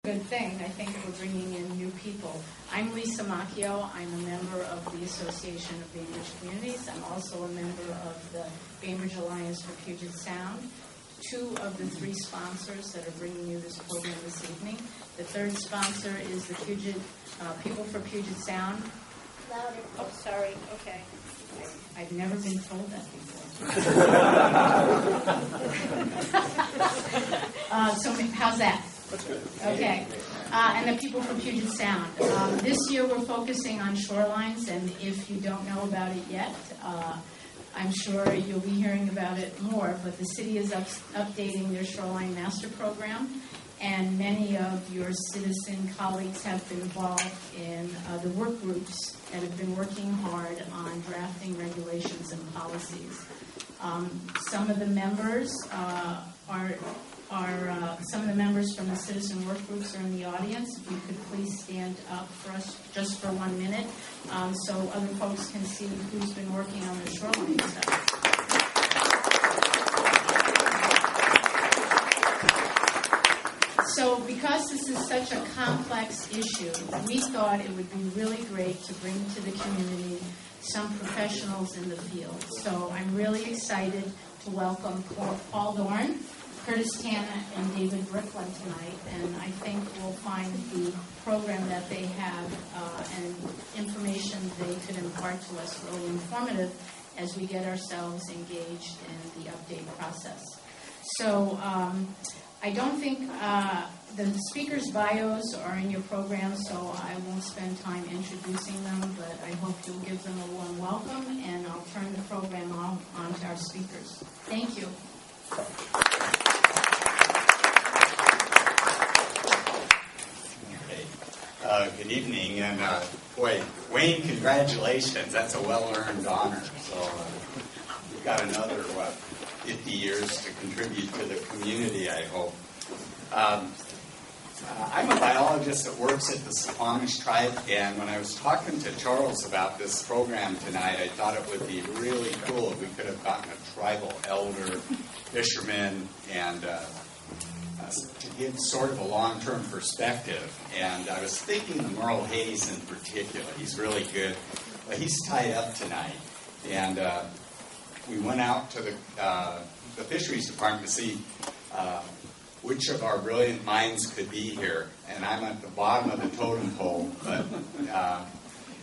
good thing. I think we're bringing in new people. I'm Lisa Macchio. I'm a member of the Association of Bainbridge Communities. I'm also a member of the Bainbridge Alliance for Puget Sound. Two of the three sponsors that are bringing you this program this evening. The third sponsor is the Puget People for Puget Sound. Louder. Oh, sorry. Okay. I've never been told that before. So how's that? That's good. Okay. And the People from Puget Sound. This year we're focusing on shorelines, and if you don't know about it yet, I'm sure you'll be hearing about it more, but the city is updating their shoreline master program, and many of your citizen colleagues have been involved in the work groups that have been working hard on drafting regulations and policies. Some of the members some of the members from the citizen work groups are in the audience. If you could please stand up for us just for 1 minute so other folks can see who's been working on the shoreline stuff. So because this is such a complex issue, we thought it would be really great to bring to the community some professionals in the field. So I'm really excited to welcome Paul Dorn, Curtis Tanna, and David Bricklin tonight, and I think we'll find the program that they have and information they could impart to us really informative as we get ourselves engaged in the update process. So I don't think the speakers' bios are in your program, so I won't spend time introducing them, but I hope you'll give them a warm welcome, and I'll turn the program on to our speakers. Thank you. Good evening, and boy, Wayne, congratulations. That's a well-earned honor. So you've got another, 50 years to contribute to the community, I hope. I'm a biologist that works at the Suquamish tribe, and when I was talking to Charles about this program tonight, I thought it would be really cool if we could have gotten a tribal elder, fisherman, and to give sort of a long-term perspective. And I was thinking of Merle Hayes in particular. He's really good. But he's tied up tonight. And we went out to the fisheries department to see which of our brilliant minds could be here. And I'm at the bottom of the totem pole, but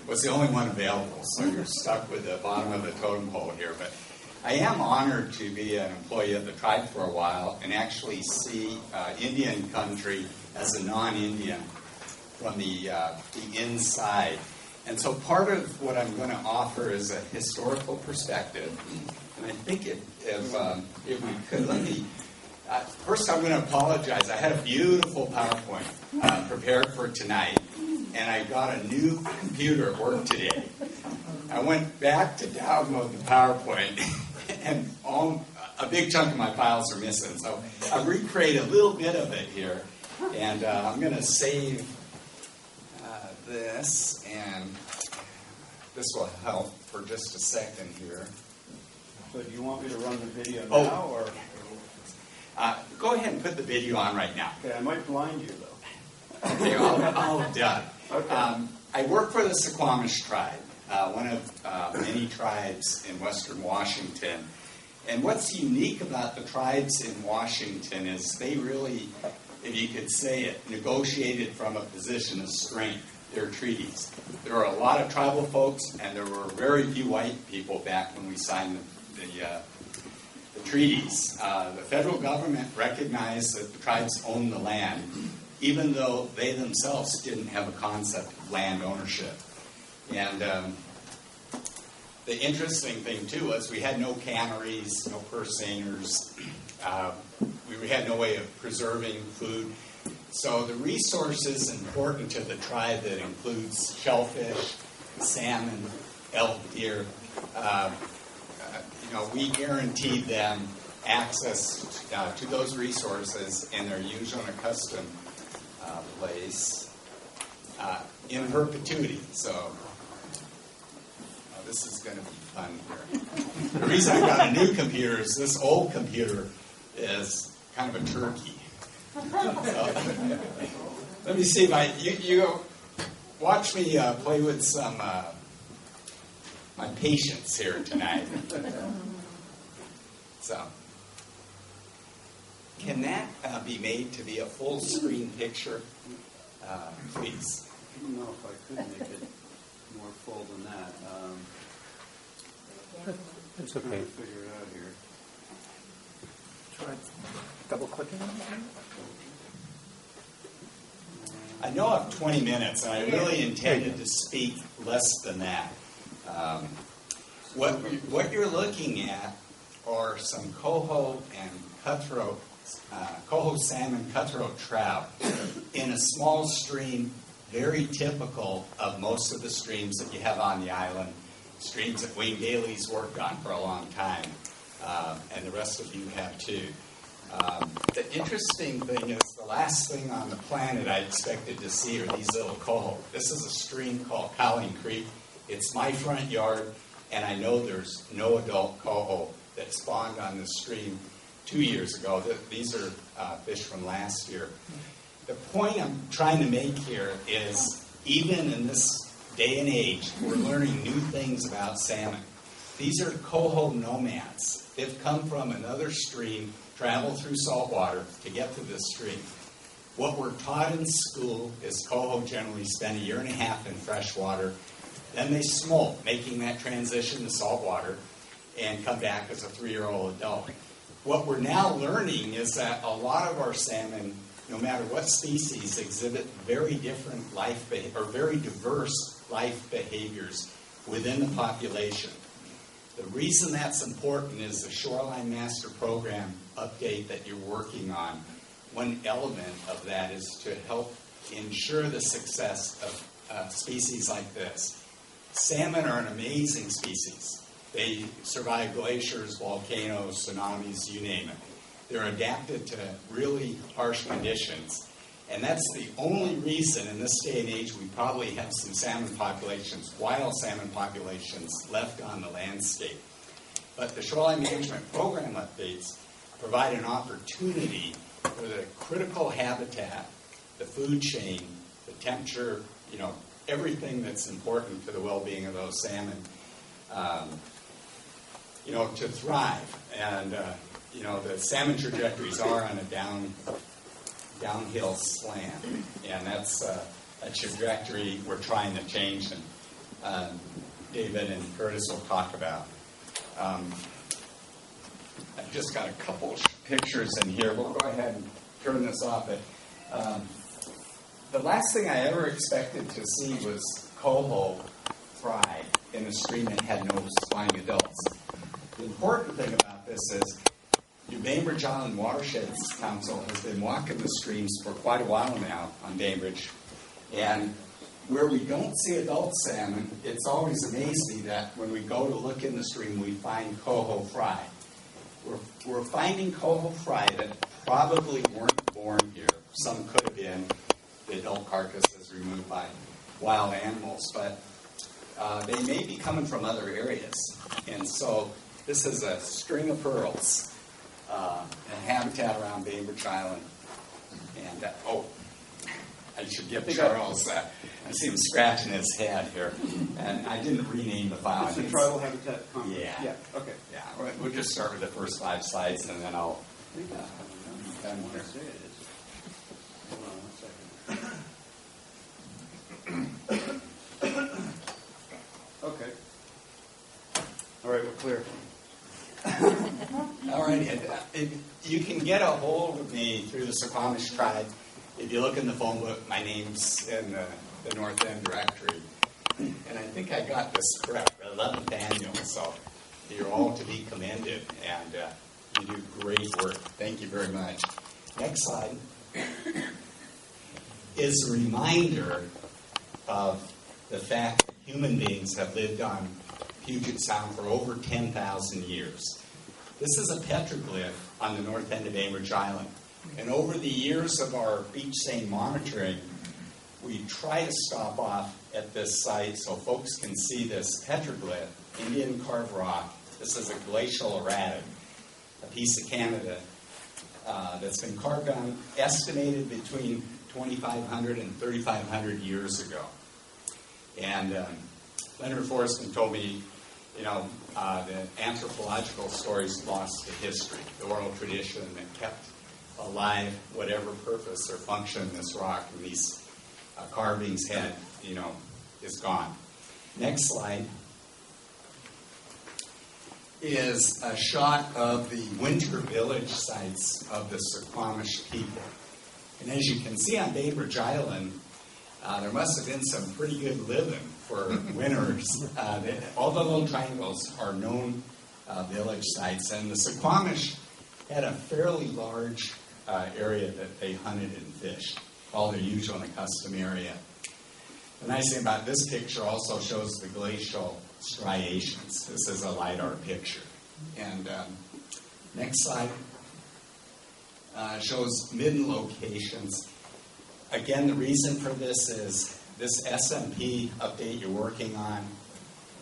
was the only one available. So you're stuck with the bottom of the totem pole here. But I am honored to be an employee of the tribe for a while and actually see Indian country as a non-Indian from the inside. And so part of what I'm going to offer is a historical perspective. And I think if we could, let me, first I'm going to apologize. I had a beautiful PowerPoint prepared for tonight, and I got a new computer at work today. I went back to download the PowerPoint, and a big chunk of my files are missing. So I've recreated a little bit of it here, and I'm going to save this, and this will help for just a second here. So do you want me to run the video now, or? Go ahead and put the video on right now. Okay, I might blind you, though. Okay, all done. Okay. I work for the Suquamish tribe, one of many tribes in western Washington. And what's unique about the tribes in Washington is they really, if you could say it, negotiated from a position of strength, their treaties. There were a lot of tribal folks, and there were very few white people back when we signed the treaties. The federal government recognized that the tribes owned the land, even though they themselves didn't have a concept of land ownership. And the interesting thing, too, was we had no canneries, no purse seiners. We had no way of preserving food. So the resources important to the tribe that includes shellfish, salmon, elk, deer, we guaranteed them access to those resources in their usual and accustomed place in perpetuity. So this is going to be fun here. The reason I got a new computer is this old computer is kind of a turkey. So, Let me see if you watch me play with some my patience here tonight. So, can that be made to be a full screen picture, please? I don't know if I could make it more full than that. It's Trying okay. to figure it out here. Try double clicking on that. I know I have 20 minutes, and I really intended to speak less than that. What you're looking at are some coho and cutthroat, coho salmon, cutthroat trout in a small stream, very typical of most of the streams that you have on the island, streams that Wayne Daly's worked on for a long time, and the rest of you have too. The interesting thing is the last thing on the planet I expected to see are these little coho. This is a stream called Cowling Creek. It's my front yard, and I know there's no adult coho that spawned on this stream 2 years ago. These are fish from last year. The point I'm trying to make here is even in this day and age, we're learning new things about salmon. These are coho nomads. They've come from another stream, traveled through salt water to get to this stream. What we're taught in school is coho generally spend 1.5 years in fresh water. Then they smolt, making that transition to salt water, and come back as a 3-year-old adult. What we're now learning is that a lot of our salmon, no matter what species, exhibit very different or very diverse life behaviors within the population. The reason that's important is the Shoreline Master Program update that you're working on. One element of that is to help ensure the success of species like this. Salmon are an amazing species. They survive glaciers, volcanoes, tsunamis, you name it. They're adapted to really harsh conditions. And that's the only reason in this day and age we probably have some salmon populations, wild salmon populations, left on the landscape. But the Shoreline Management Program updates provide an opportunity for the critical habitat, the food chain, the temperature, everything that's important to the well-being of those salmon, to thrive. And, the salmon trajectories are on a downhill slant, and that's a trajectory we're trying to change, and David and Curtis will talk about. I've just got a couple pictures in here. We'll go ahead and turn this off. But the last thing I ever expected to see was coho fry in a stream that had no spawning adults. The important thing about this is the Bainbridge Island Watersheds Council has been walking the streams for quite a while now on Bainbridge. And where we don't see adult salmon, it's always amazed me that when we go to look in the stream, we find coho fry. We're finding coho fry that probably weren't born here. Some could have been. The adult carcass is removed by wild animals, but they may be coming from other areas. And so this is a string of pearls, a habitat around Bainbridge Island. And, I should give Charles, I see him scratching his head here. And I didn't rename the file. It's a tribal habitat. Yeah. Okay. Yeah, we'll just start with the first 5 slides, and then I'll be done Want here. to say it? Hold on 1 second. Okay. All right, we're clear. All right, you can get a hold of me through the Suquamish tribe. If you look in the phone book, my name's in the North End directory. And I think I got this correct, 11th annual, so you're all to be commended, and you do great work. Thank you very much. Next slide is a reminder of the fact that human beings have lived on Puget Sound for over 10,000 years. This is a petroglyph on the north end of Bainbridge Island. And over the years of our beach seine monitoring, we try to stop off at this site so folks can see this petroglyph, Indian carved rock. This is a glacial erratic, a piece of Canada that's been carved on, estimated between 2,500 and 3,500 years ago. And Leonard Forreston told me, the anthropological stories lost to history, the oral tradition that kept alive whatever purpose or function this rock and these carvings had, is gone. Next slide is a shot of the winter village sites of the Suquamish people. And as you can see on Bainbridge Island, there must have been some pretty good living for winters. All the little triangles are known village sites, and the Suquamish had a fairly large area that they hunted and fished, all their usual and custom area. The nice thing about this picture also shows the glacial striations. This is a LiDAR picture. And next slide shows midden locations. Again, the reason for this is this SMP update you're working on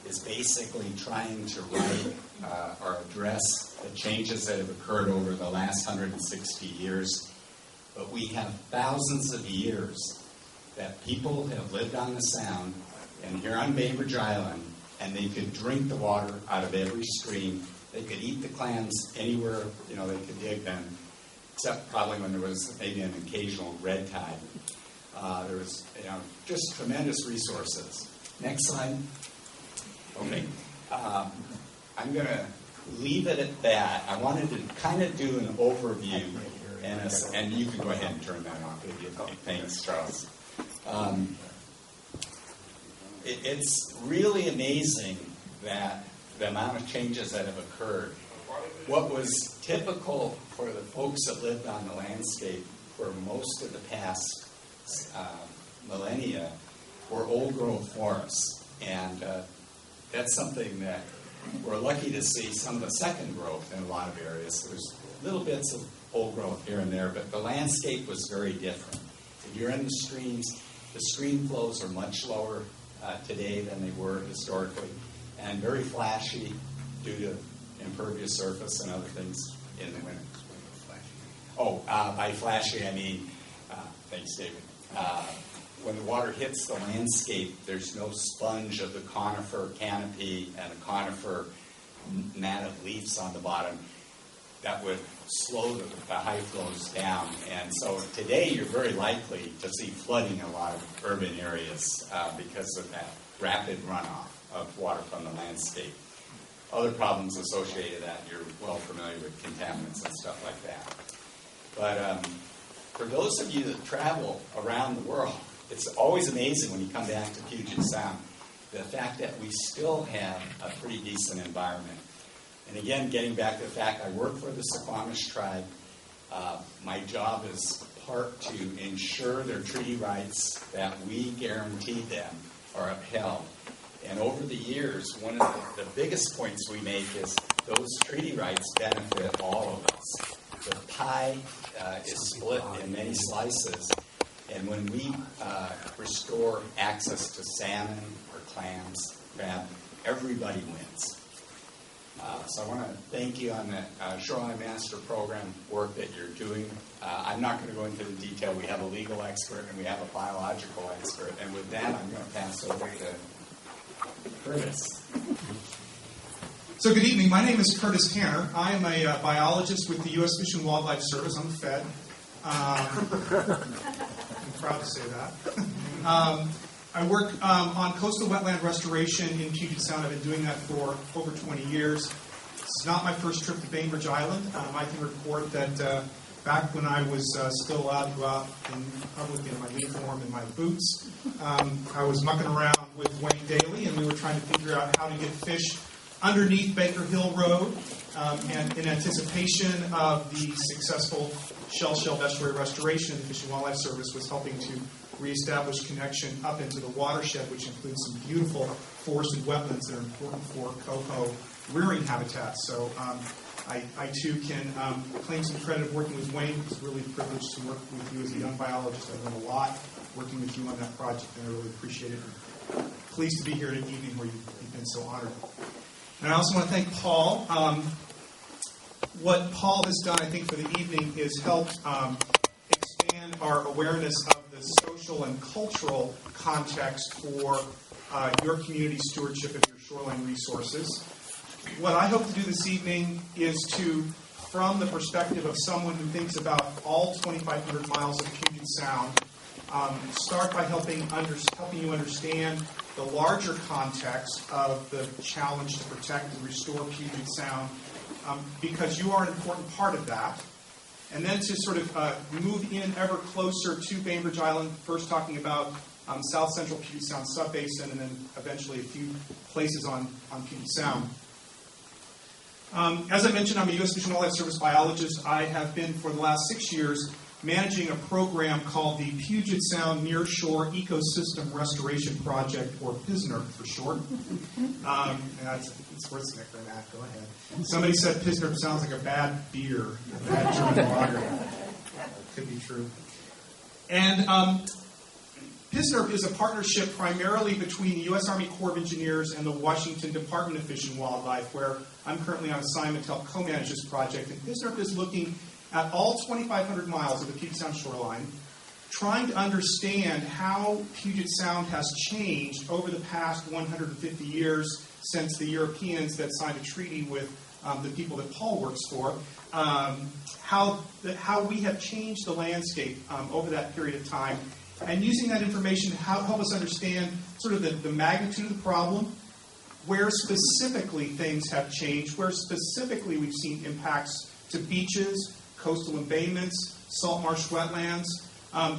is basically trying to write or address the changes that have occurred over the last 160 years. But we have thousands of years that people have lived on the Sound and here on Bainbridge Island, and they could drink the water out of every stream. They could eat the clams anywhere, they could dig them, except probably when there was maybe an occasional red tide. There was, just tremendous resources. Next slide. Okay. I'm going to leave it at that. I wanted to kind of do an overview, and you can go ahead and turn that off if you think. Thanks, Charles. It's really amazing that the amount of changes that have occurred. What was typical for the folks that lived on the landscape for most of the past millennia were old-growth forests. And that's something that we're lucky to see some of the second growth in a lot of areas. There's little bits of old growth here and there, but the landscape was very different. If you're in the streams, the stream flows are much lower today than they were historically, and very flashy due to impervious surface and other things in the winter. By flashy, I mean, thanks, David. When the water hits the landscape, there's no sponge of the conifer canopy and the conifer mat of leaves on the bottom that would slow the high flows down. And so today you're very likely to see flooding in a lot of urban areas because of that rapid runoff of water from the landscape. Other problems associated with that, you're well familiar with contaminants and stuff like that. But for those of you that travel around the world, it's always amazing when you come back to Puget Sound, the fact that we still have a pretty decent environment. And again, getting back to the fact I work for the Suquamish tribe, my job is part to ensure their treaty rights that we guarantee them are upheld. And over the years, one of the biggest points we make is those treaty rights benefit all of us. The pie is split in many slices, and when we restore access to salmon or clams, crab, everybody wins. So I want to thank you on the Shoreline Master Program work that you're doing. I'm not going to go into the detail. We have a legal expert and we have a biological expert. And with that, I'm going to pass over to Curtis. So good evening. My name is Curtis Hanner. I am a biologist with the U.S. Fish and Wildlife Service. I'm a Fed. I'm proud to say that. I work on coastal wetland restoration in Puget Sound. I've been doing that for over 20 years. It's not my first trip to Bainbridge Island. I can report that back when I was still allowed to go out in public in my uniform and my boots, I was mucking around with Wayne Daly, and we were trying to figure out how to get fish underneath Baker Hill Road, and in anticipation of the successful shell estuary restoration, the Fish and Wildlife Service was helping to reestablish connection up into the watershed, which includes some beautiful forested wetlands that are important for coho rearing habitats. So I too can claim some credit of working with Wayne. It's really a privilege to work with you as a young biologist. I learned a lot working with you on that project, and I really appreciate it. I'm pleased to be here at an evening where you've been so honored. And I also want to thank Paul. What Paul has done, I think, for the evening is helped expand our awareness of the social and cultural context for your community stewardship of your shoreline resources. What I hope to do this evening is to, from the perspective of someone who thinks about all 2,500 miles of Puget Sound, start by helping you understand the larger context of the challenge to protect and restore Puget Sound, because you are an important part of that. And then to sort of move in ever closer to Bainbridge Island, first talking about South Central Puget Sound subbasin, and then eventually a few places on Puget Sound. As I mentioned, I'm a U.S. Fish and Wildlife Service biologist. I have been, for the last 6 years, managing a program called the Puget Sound Nearshore Ecosystem Restoration Project, or PSNRP for short. It's worth snickering at. Go ahead. Somebody said PSNRP sounds like a bad beer, a bad German lager. Could be true. And PSNRP is a partnership primarily between the U.S. Army Corps of Engineers and the Washington Department of Fish and Wildlife, where I'm currently on assignment to help co-manage this project. And PSNRP is looking at all 2,500 miles of the Puget Sound shoreline, trying to understand how Puget Sound has changed over the past 150 years since the Europeans that signed a treaty with the people that Paul works for, how we have changed the landscape over that period of time, and using that information to help us understand sort of the magnitude of the problem, where specifically things have changed, where specifically we've seen impacts to beaches, coastal embayments, salt marsh wetlands,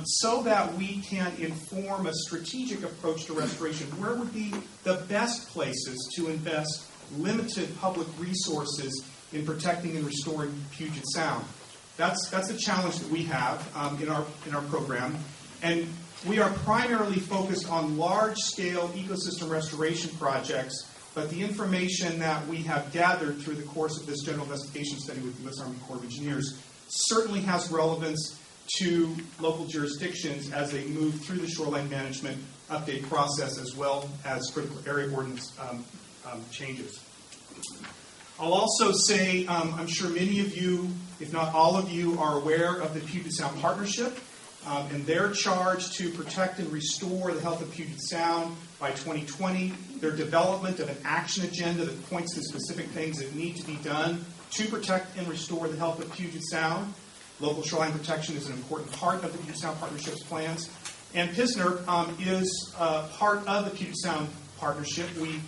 so that we can inform a strategic approach to restoration. Where would be the best places to invest limited public resources in protecting and restoring Puget Sound? That's the challenge that we have in our program. And we are primarily focused on large-scale ecosystem restoration projects, but the information that we have gathered through the course of this general investigation study with the U.S. Army Corps of Engineers certainly has relevance to local jurisdictions as they move through the shoreline management update process, as well as critical area ordinance changes. I'll also say, I'm sure many of you, if not all of you, are aware of the Puget Sound Partnership and their charge to protect and restore the health of Puget Sound by 2020, their development of an action agenda that points to specific things that need to be done to protect and restore the health of Puget Sound. Local shoreline protection is an important part of the Puget Sound Partnership's plans. And PSNRP is part of the Puget Sound Partnership. We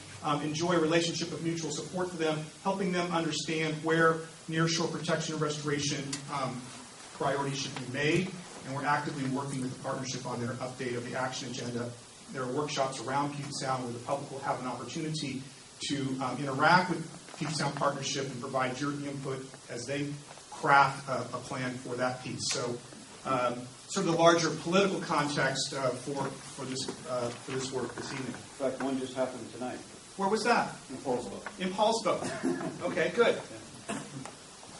enjoy a relationship of mutual support for them, helping them understand where nearshore protection and restoration priorities should be made. And we're actively working with the partnership on their update of the action agenda. There are workshops around Puget Sound where the public will have an opportunity to interact with Puget Sound Partnership and provide your input as they craft a plan for that piece. So, sort of the larger political context for this work this evening. In fact, one just happened tonight. Where was that? In Paulsbo. In Paulsbo. Okay, good.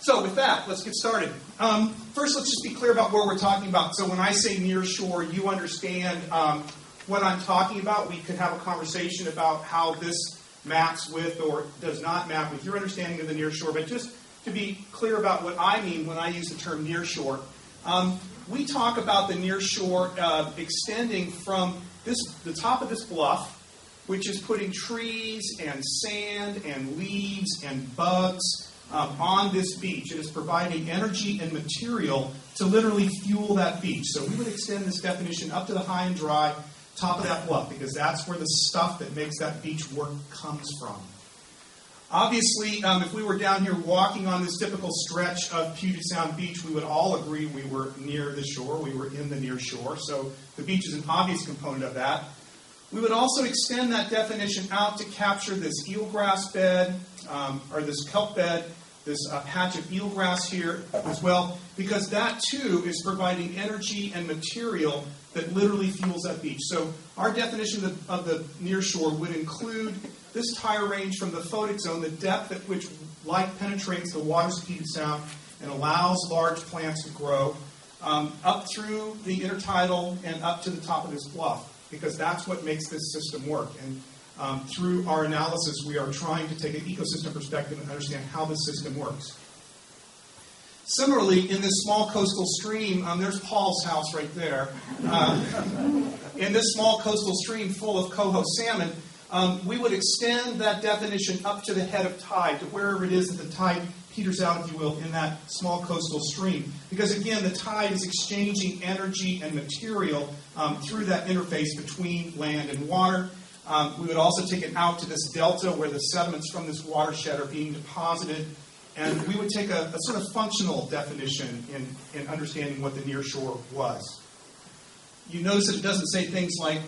So with that, let's get started. First, let's just be clear about where we're talking about. So when I say nearshore, you understand what I'm talking about. We could have a conversation about how this maps with or does not map with your understanding of the nearshore. But just to be clear about what I mean when I use the term nearshore, we talk about the nearshore extending from the top of this bluff, which is putting trees and sand and leaves and bugs on this beach. It is providing energy and material to literally fuel that beach. So we would extend this definition up to the high and dry top of that bluff, because that's where the stuff that makes that beach work comes from. Obviously, if we were down here walking on this typical stretch of Puget Sound Beach, we would all agree we were near the shore. We were in the near shore. So the beach is an obvious component of that. We would also extend that definition out to capture this eelgrass bed, or this kelp bed, this patch of eelgrass here as well, because that too is providing energy and material that literally fuels that beach. So our definition of the nearshore would include this tire range from the photic zone, the depth at which light penetrates the waters of Puget Sound and allows large plants to grow, up through the intertidal and up to the top of this bluff, because that's what makes this system work. And through our analysis, we are trying to take an ecosystem perspective and understand how this system works. Similarly, in this small coastal stream, there's Paul's house right there. In this small coastal stream full of coho salmon, we would extend that definition up to the head of tide, to wherever it is that the tide peters out, if you will, in that small coastal stream. Because again, the tide is exchanging energy and material through that interface between land and water. We would also take it out to this delta where the sediments from this watershed are being deposited. And we would take a sort of functional definition in understanding what the nearshore was. You notice that it doesn't say things like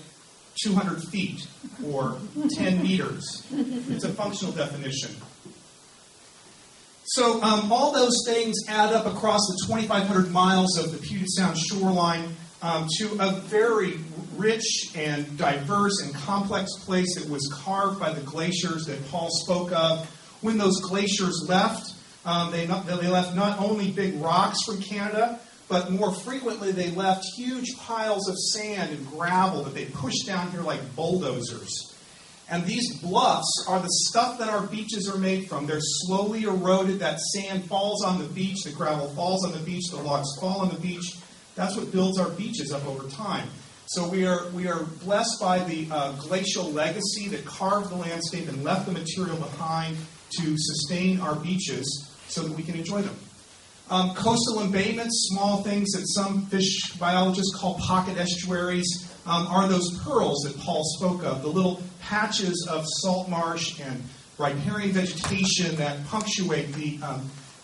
200 feet or 10 meters. It's a functional definition. So all those things add up across the 2,500 miles of the Puget Sound shoreline to a very rich and diverse and complex place that was carved by the glaciers that Paul spoke of. When those glaciers left, they left not only big rocks from Canada, but more frequently they left huge piles of sand and gravel that they pushed down here like bulldozers. And these bluffs are the stuff that our beaches are made from. They're slowly eroded. That sand falls on the beach. The gravel falls on the beach. The logs fall on the beach. That's what builds our beaches up over time. So we are blessed by the glacial legacy that carved the landscape and left the material behind to sustain our beaches so that we can enjoy them. Coastal embayments, small things that some fish biologists call pocket estuaries, are those pearls that Paul spoke of, the little patches of salt marsh and riparian vegetation that punctuate the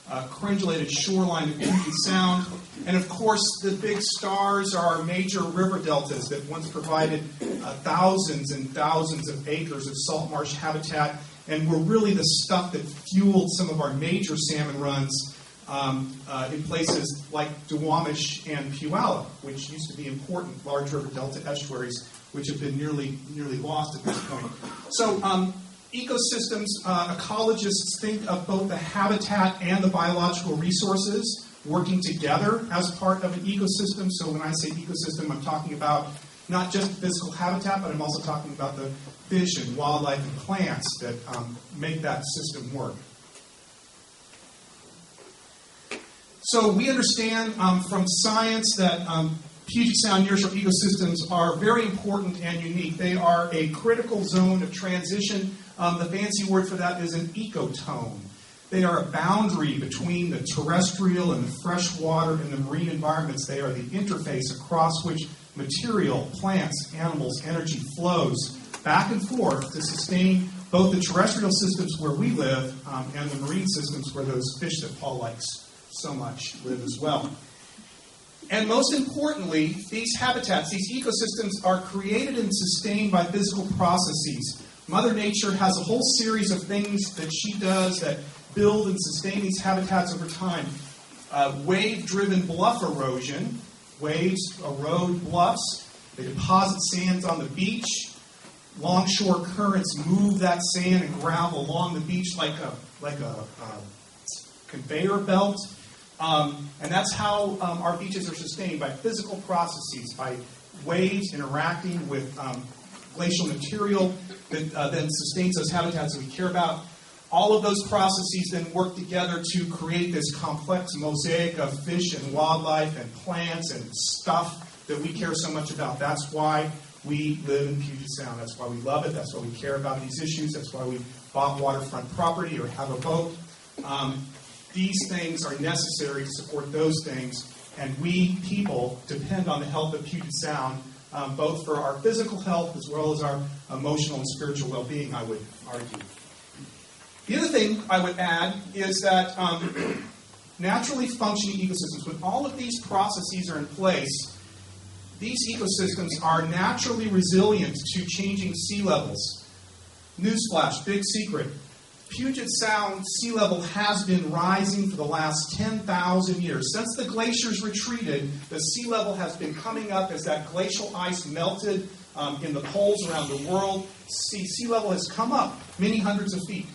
crenulated shoreline of Puget Sound. And of course, the big stars are our major river deltas that once provided thousands and thousands of acres of salt marsh habitat, and were really the stuff that fueled some of our major salmon runs in places like Suquamish and Puget, which used to be important large river delta estuaries, which have been nearly lost at this point. So ecosystems, ecologists think of both the habitat and the biological resources working together as part of an ecosystem. So when I say ecosystem, I'm talking about not just physical habitat, but I'm also talking about the fish and wildlife and plants that make that system work. So we understand from science that Puget Sound nearshore ecosystems are very important and unique. They are a critical zone of transition. The fancy word for that is an ecotone. They are a boundary between the terrestrial and the freshwater and the marine environments. They are the interface across which material, plants, animals, energy flows back and forth to sustain both the terrestrial systems where we live and the marine systems where those fish that Paul likes so much live as well. And most importantly, these habitats, these ecosystems are created and sustained by physical processes. Mother Nature has a whole series of things that she does that build and sustain these habitats over time. Wave-driven bluff erosion. Waves erode bluffs. They deposit sands on the beach. Longshore currents move that sand and gravel along the beach like a conveyor belt. And that's how our beaches are sustained, by physical processes, by waves interacting with glacial material that then sustains those habitats that we care about. All of those processes then work together to create this complex mosaic of fish and wildlife and plants and stuff that we care so much about. That's why we live in Puget Sound. That's why we love it. That's why we care about these issues. That's why we bought waterfront property or have a boat. These things are necessary to support those things, and we people depend on the health of Puget Sound, both for our physical health as well as our emotional and spiritual well-being, I would argue. The other thing I would add is that naturally functioning ecosystems, when all of these processes are in place, these ecosystems are naturally resilient to changing sea levels. Newsflash, big secret. Puget Sound sea level has been rising for the last 10,000 years. Since the glaciers retreated, the sea level has been coming up as that glacial ice melted in the poles around the world. Sea level has come up many hundreds of feet.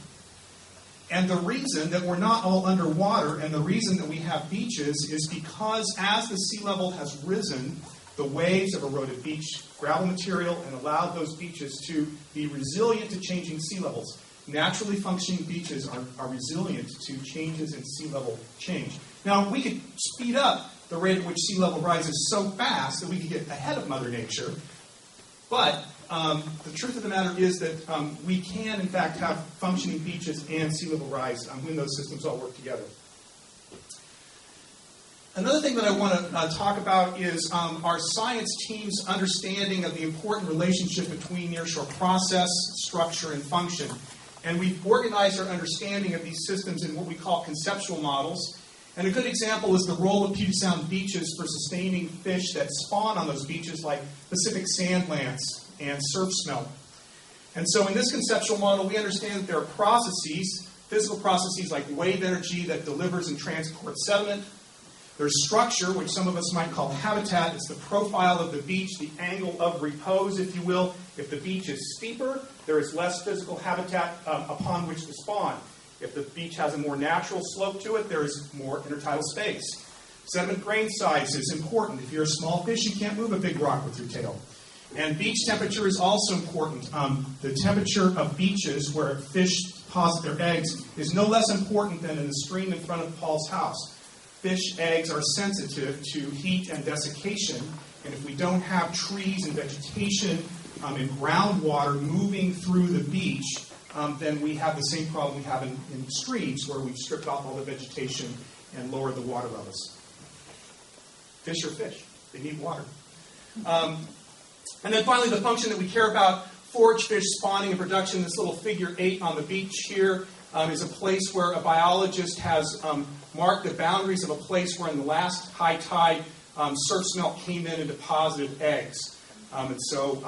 And the reason that we're not all underwater and the reason that we have beaches is because as the sea level has risen, the waves have eroded beach gravel material and allowed those beaches to be resilient to changing sea levels. Naturally functioning beaches are resilient to changes in sea level change. Now, we could speed up the rate at which sea level rises so fast that we could get ahead of Mother Nature, but the truth of the matter is that we can, in fact, have functioning beaches and sea level rise when those systems all work together. Another thing that I want to talk about is our science team's understanding of the important relationship between nearshore process, structure, and function. And we've organized our understanding of these systems in what we call conceptual models. And a good example is the role of Puget Sound beaches for sustaining fish that spawn on those beaches, like Pacific sand lance and surf smelt. And so in this conceptual model, we understand that there are processes, physical processes like wave energy that delivers and transports sediment. There's structure, which some of us might call habitat. It's the profile of the beach, the angle of repose, if you will. If the beach is steeper, there is less physical habitat upon which to spawn. If the beach has a more natural slope to it, there is more intertidal space. Sediment grain size is important. If you're a small fish, you can't move a big rock with your tail. And beach temperature is also important. The temperature of beaches where fish deposit their eggs is no less important than in the stream in front of Paul's house. Fish eggs are sensitive to heat and desiccation, and if we don't have trees and vegetation and groundwater moving through the beach, then we have the same problem we have in streams where we've stripped off all the vegetation and lowered the water levels. Fish are fish. They need water. And then finally, the function that we care about, forage fish spawning and production. This little figure 8 on the beach here is a place where a biologist has marked the boundaries of a place where in the last high tide, surf smelt came in and deposited eggs. And so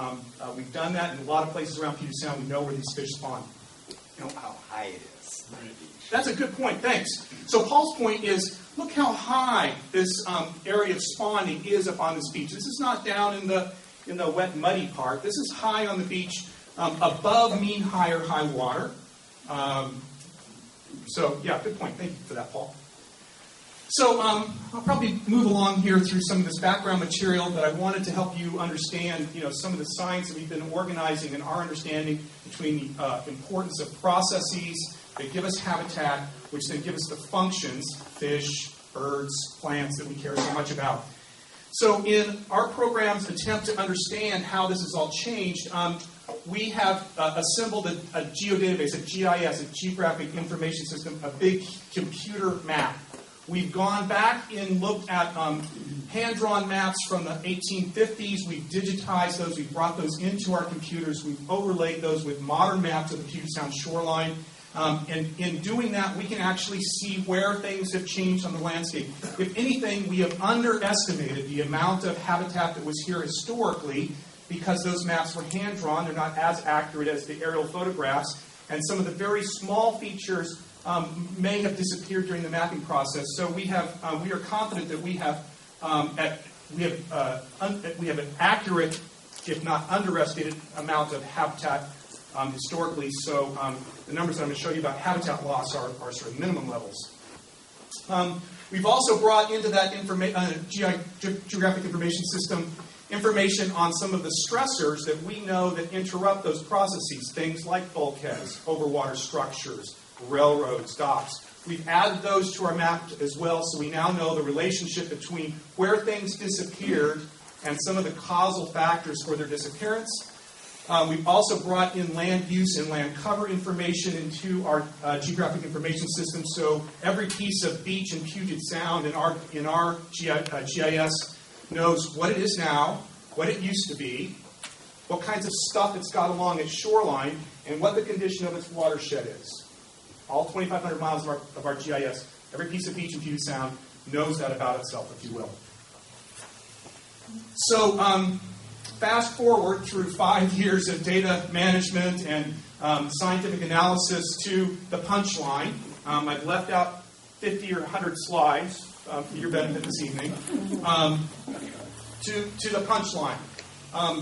we've done that in a lot of places around Puget Sound. We know where these fish spawn. You know how high it is on the beach. That's a good point. Thanks. So Paul's point is, look how high this area of spawning is up on this beach. This is not down in the wet, muddy part. This is high on the beach, above mean high water. So, yeah, good point. Thank you for that, Paul. So I'll probably move along here through some of this background material, but I wanted to help you understand, some of the science that we've been organizing and our understanding between the importance of processes that give us habitat, which then give us the functions, fish, birds, plants that we care so much about. So in our program's attempt to understand how this has all changed, we have assembled a geodatabase, a GIS, a Geographic Information System, a big computer map. We've gone back and looked at hand-drawn maps from the 1850s. We've digitized those. We've brought those into our computers. We've overlaid those with modern maps of the Puget Sound shoreline. And in doing that, we can actually see where things have changed on the landscape. If anything, we have underestimated the amount of habitat that was here historically because those maps were hand-drawn. They're not as accurate as the aerial photographs. And some of the very small features may have disappeared during the mapping process. So we are confident that we have an accurate, if not underestimated, amount of habitat historically. So the numbers that I'm going to show you about habitat loss are sort of minimum levels. We've also brought into that geographic information system information on some of the stressors that we know that interrupt those processes, things like bulkheads, overwater structures, railroads, docks. We've added those to our map as well, so we now know the relationship between where things disappeared and some of the causal factors for their disappearance. We've also brought in land use and land cover information into our geographic information system, so every piece of beach in Puget Sound in our GIS knows what it is now, what it used to be, what kinds of stuff it's got along its shoreline, and what the condition of its watershed is. All 2,500 miles of our GIS, every piece of beach in Puget Sound knows that about itself, if you will. So fast forward through 5 years of data management and scientific analysis to the punchline. I've left out 50 or 100 slides for your benefit this evening. To the punchline.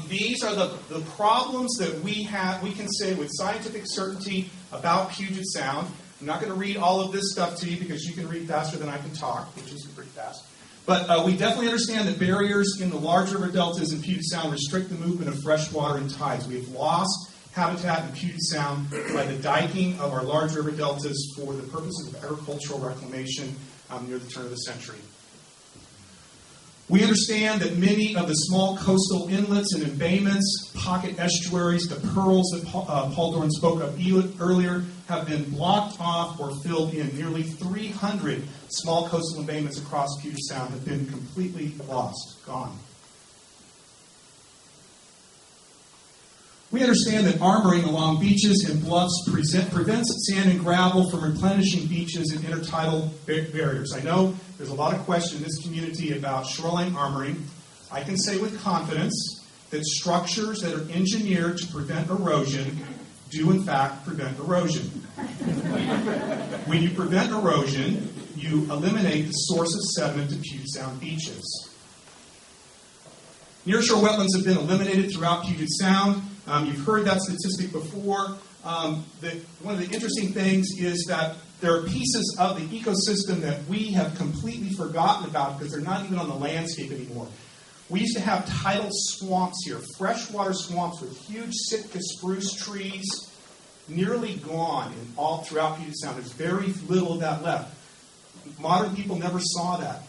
These are the problems that we can say with scientific certainty about Puget Sound. I'm not going to read all of this stuff to you because you can read faster than I can talk, which is pretty fast. But we definitely understand that barriers in the large river deltas in Puget Sound restrict the movement of fresh water and tides. We have lost habitat in Puget Sound by the diking of our large river deltas for the purposes of agricultural reclamation. near the turn of the century. We understand that many of the small coastal inlets and embayments, pocket estuaries, the pearls that Paul Dorn spoke of earlier, have been blocked off or filled in. Nearly 300 small coastal embayments across Puget Sound have been completely lost, gone. We understand that armoring along beaches and bluffs prevents sand and gravel from replenishing beaches and intertidal barriers. I know there's a lot of question in this community about shoreline armoring. I can say with confidence that structures that are engineered to prevent erosion do in fact prevent erosion. When you prevent erosion, you eliminate the source of sediment to Puget Sound beaches. Nearshore wetlands have been eliminated throughout Puget Sound. You've heard that statistic before. One of the interesting things is that there are pieces of the ecosystem that we have completely forgotten about because they're not even on the landscape anymore. We used to have tidal swamps here, freshwater swamps with huge Sitka spruce trees, nearly gone all throughout Puget Sound. There's very little of that left. Modern people never saw that.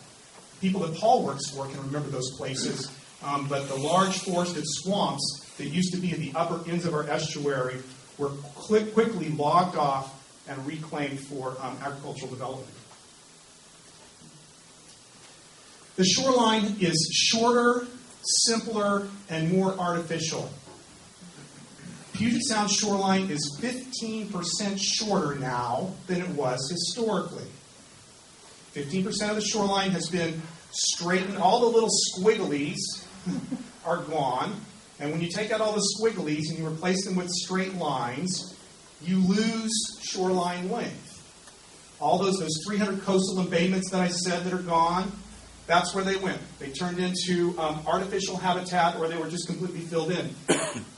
People that Paul works for can remember those places. But the large forested swamps that used to be at the upper ends of our estuary were quickly logged off and reclaimed for agricultural development. The shoreline is shorter, simpler, and more artificial. Puget Sound shoreline is 15% shorter now than it was historically. 15% of the shoreline has been straightened. All the little squigglies are gone. And when you take out all the squigglies and you replace them with straight lines, you lose shoreline length. All those 300 coastal embayments that I said that are gone, that's where they went. They turned into artificial habitat, or they were just completely filled in.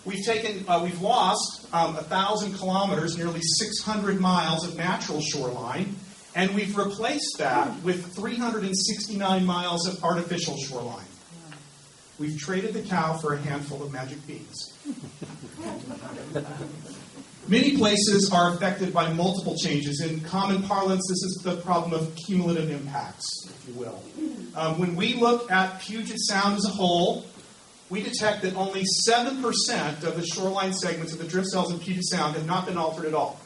We've lost 1,000 kilometers, nearly 600 miles of natural shoreline, and we've replaced that with 369 miles of artificial shoreline. We've traded the cow for a handful of magic beans. Many places are affected by multiple changes. In common parlance, this is the problem of cumulative impacts, if you will. When we look at Puget Sound as a whole, we detect that only 7% of the shoreline segments of the drift cells in Puget Sound have not been altered at all.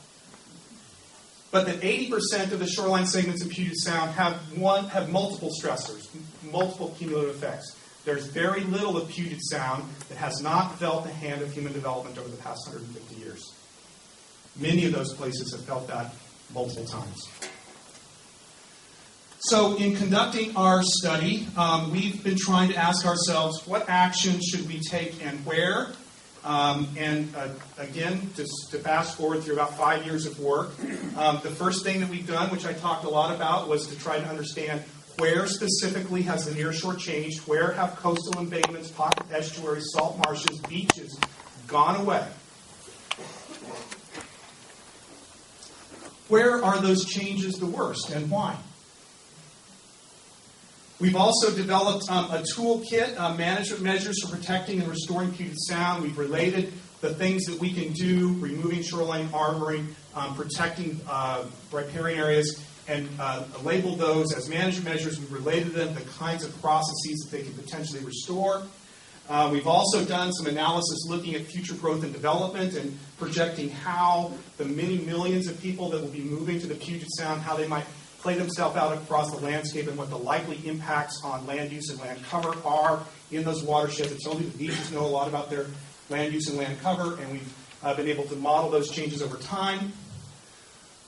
But that 80% of the shoreline segments in Puget Sound have multiple stressors, multiple cumulative effects. There's very little of Puget Sound that has not felt the hand of human development over the past 150 years. Many of those places have felt that multiple times. So in conducting our study, we've been trying to ask ourselves, what action should we take and where? Again, just to fast forward through about 5 years of work, the first thing that we've done, which I talked a lot about, was to try to understand where specifically has the nearshore changed, where have coastal embayments, pocket estuaries, salt marshes, beaches gone away? Where are those changes the worst and why? We've also developed a toolkit, management measures for protecting and restoring Puget Sound. We've related the things that we can do, removing shoreline armoring, protecting riparian areas, and labeled those as management measures. We've related them to the kinds of processes that they can potentially restore. We've also done some analysis looking at future growth and development and projecting how the many millions of people that will be moving to the Puget Sound, how they might play themselves out across the landscape and what the likely impacts on land use and land cover are in those watersheds. It's only the beaches know a lot about their land use and land cover, and we've been able to model those changes over time.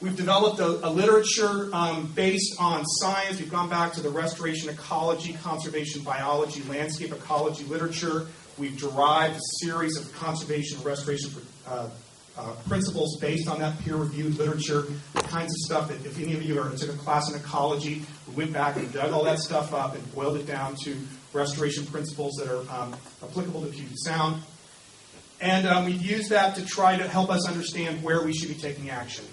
We've developed a literature based on science. We've gone back to the restoration ecology, conservation biology, landscape ecology literature. We've derived a series of conservation and restoration principles based on that peer-reviewed literature, the kinds of stuff that if any of you took a class in ecology, we went back and dug all that stuff up and boiled it down to restoration principles that are applicable to Puget Sound. And we've used that to try to help us understand where we should be taking action.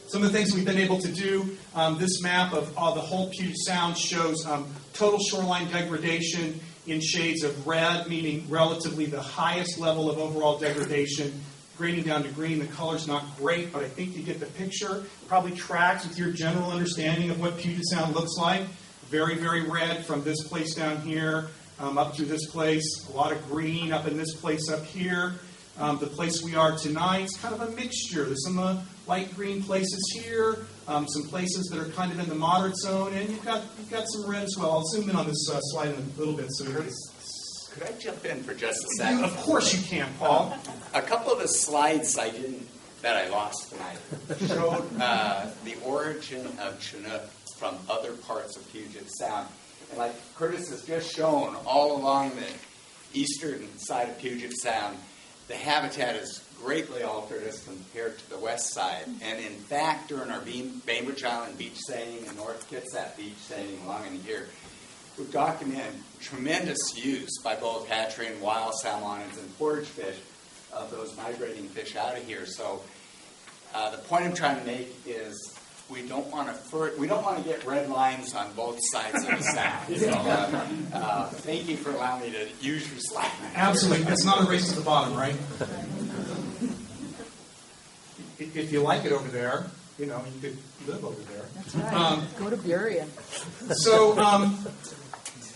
Some of the things we've been able to do, this map of the whole Puget Sound shows total shoreline degradation in shades of red, meaning relatively the highest level of overall degradation, grading down to green. The color's not great, but I think you get the picture. Probably tracks with your general understanding of what Puget Sound looks like. Very, very red from this place down here up through this place. A lot of green up in this place up here. The place we are tonight is kind of a mixture. There's some light green places here, some places that are kind of in the moderate zone, and you've got some red as well. I'll zoom in on this slide in a little bit. So Could I jump in for just a second? Of course you can, Paul. A couple of the slides that I lost tonight showed the origin of Chinook from other parts of Puget Sound. And like Curtis has just shown, all along the eastern side of Puget Sound, the habitat is greatly altered as compared to the west side. And in fact, during our Bainbridge Island beach seining and North Kitsap beach seining along in here, we've documented tremendous use by both hatchery and wild salmonids and forage fish of those migrating fish out of here. So the point I'm trying to make is we don't want to get red lines on both sides of the sound. So thank you for allowing me to use your slide. Absolutely. It's not a race to the bottom, right? If you like it over there, you could live over there. That's right. Go to Burien.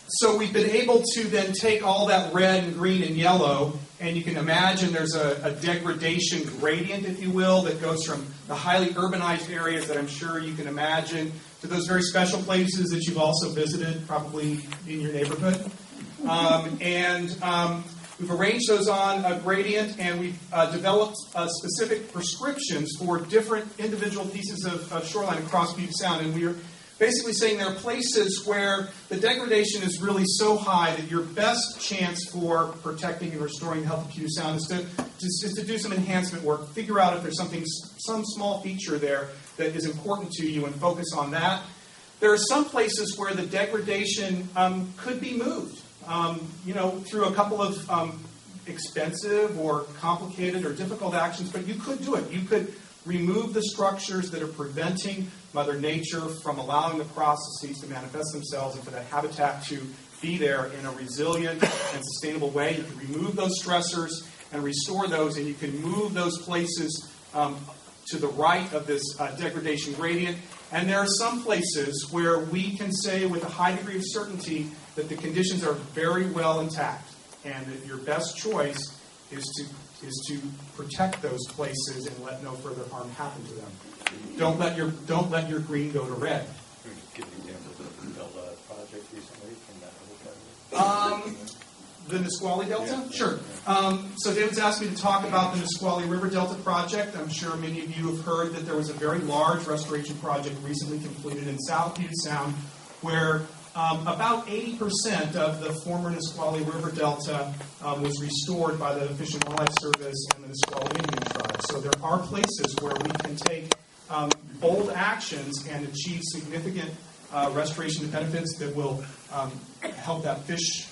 So we've been able to then take all that red and green and yellow, and you can imagine there's a degradation gradient, if you will, that goes from the highly urbanized areas that I'm sure you can imagine to those very special places that you've also visited, probably in your neighborhood. We've arranged those on a gradient, and we've developed specific prescriptions for different individual pieces of shoreline across Puget Sound. And we're basically saying there are places where the degradation is really so high that your best chance for protecting and restoring the health of Puget Sound is to do some enhancement work, figure out if there's some small feature there that is important to you, and focus on that. There are some places where the degradation could be moved. Through a couple of expensive or complicated or difficult actions, but you could do it. You could remove the structures that are preventing Mother Nature from allowing the processes to manifest themselves and for that habitat to be there in a resilient and sustainable way. You can remove those stressors and restore those, and you can move those places to the right of this degradation gradient. And there are some places where we can say with a high degree of certainty that the conditions are very well intact, and that your best choice is to protect those places and let no further harm happen to them. Don't let your green go to red. Give an example of the Delta project recently from that other project. The Nisqually Delta? Yeah. Sure. So David's asked me to talk about the Nisqually River Delta project. I'm sure many of you have heard that there was a very large restoration project recently completed in South Puget Sound where about 80% of the former Nisqually River Delta was restored by the Fish and Wildlife Service and the Nisqually Indian tribe. So there are places where we can take bold actions and achieve significant restoration benefits that will help that fish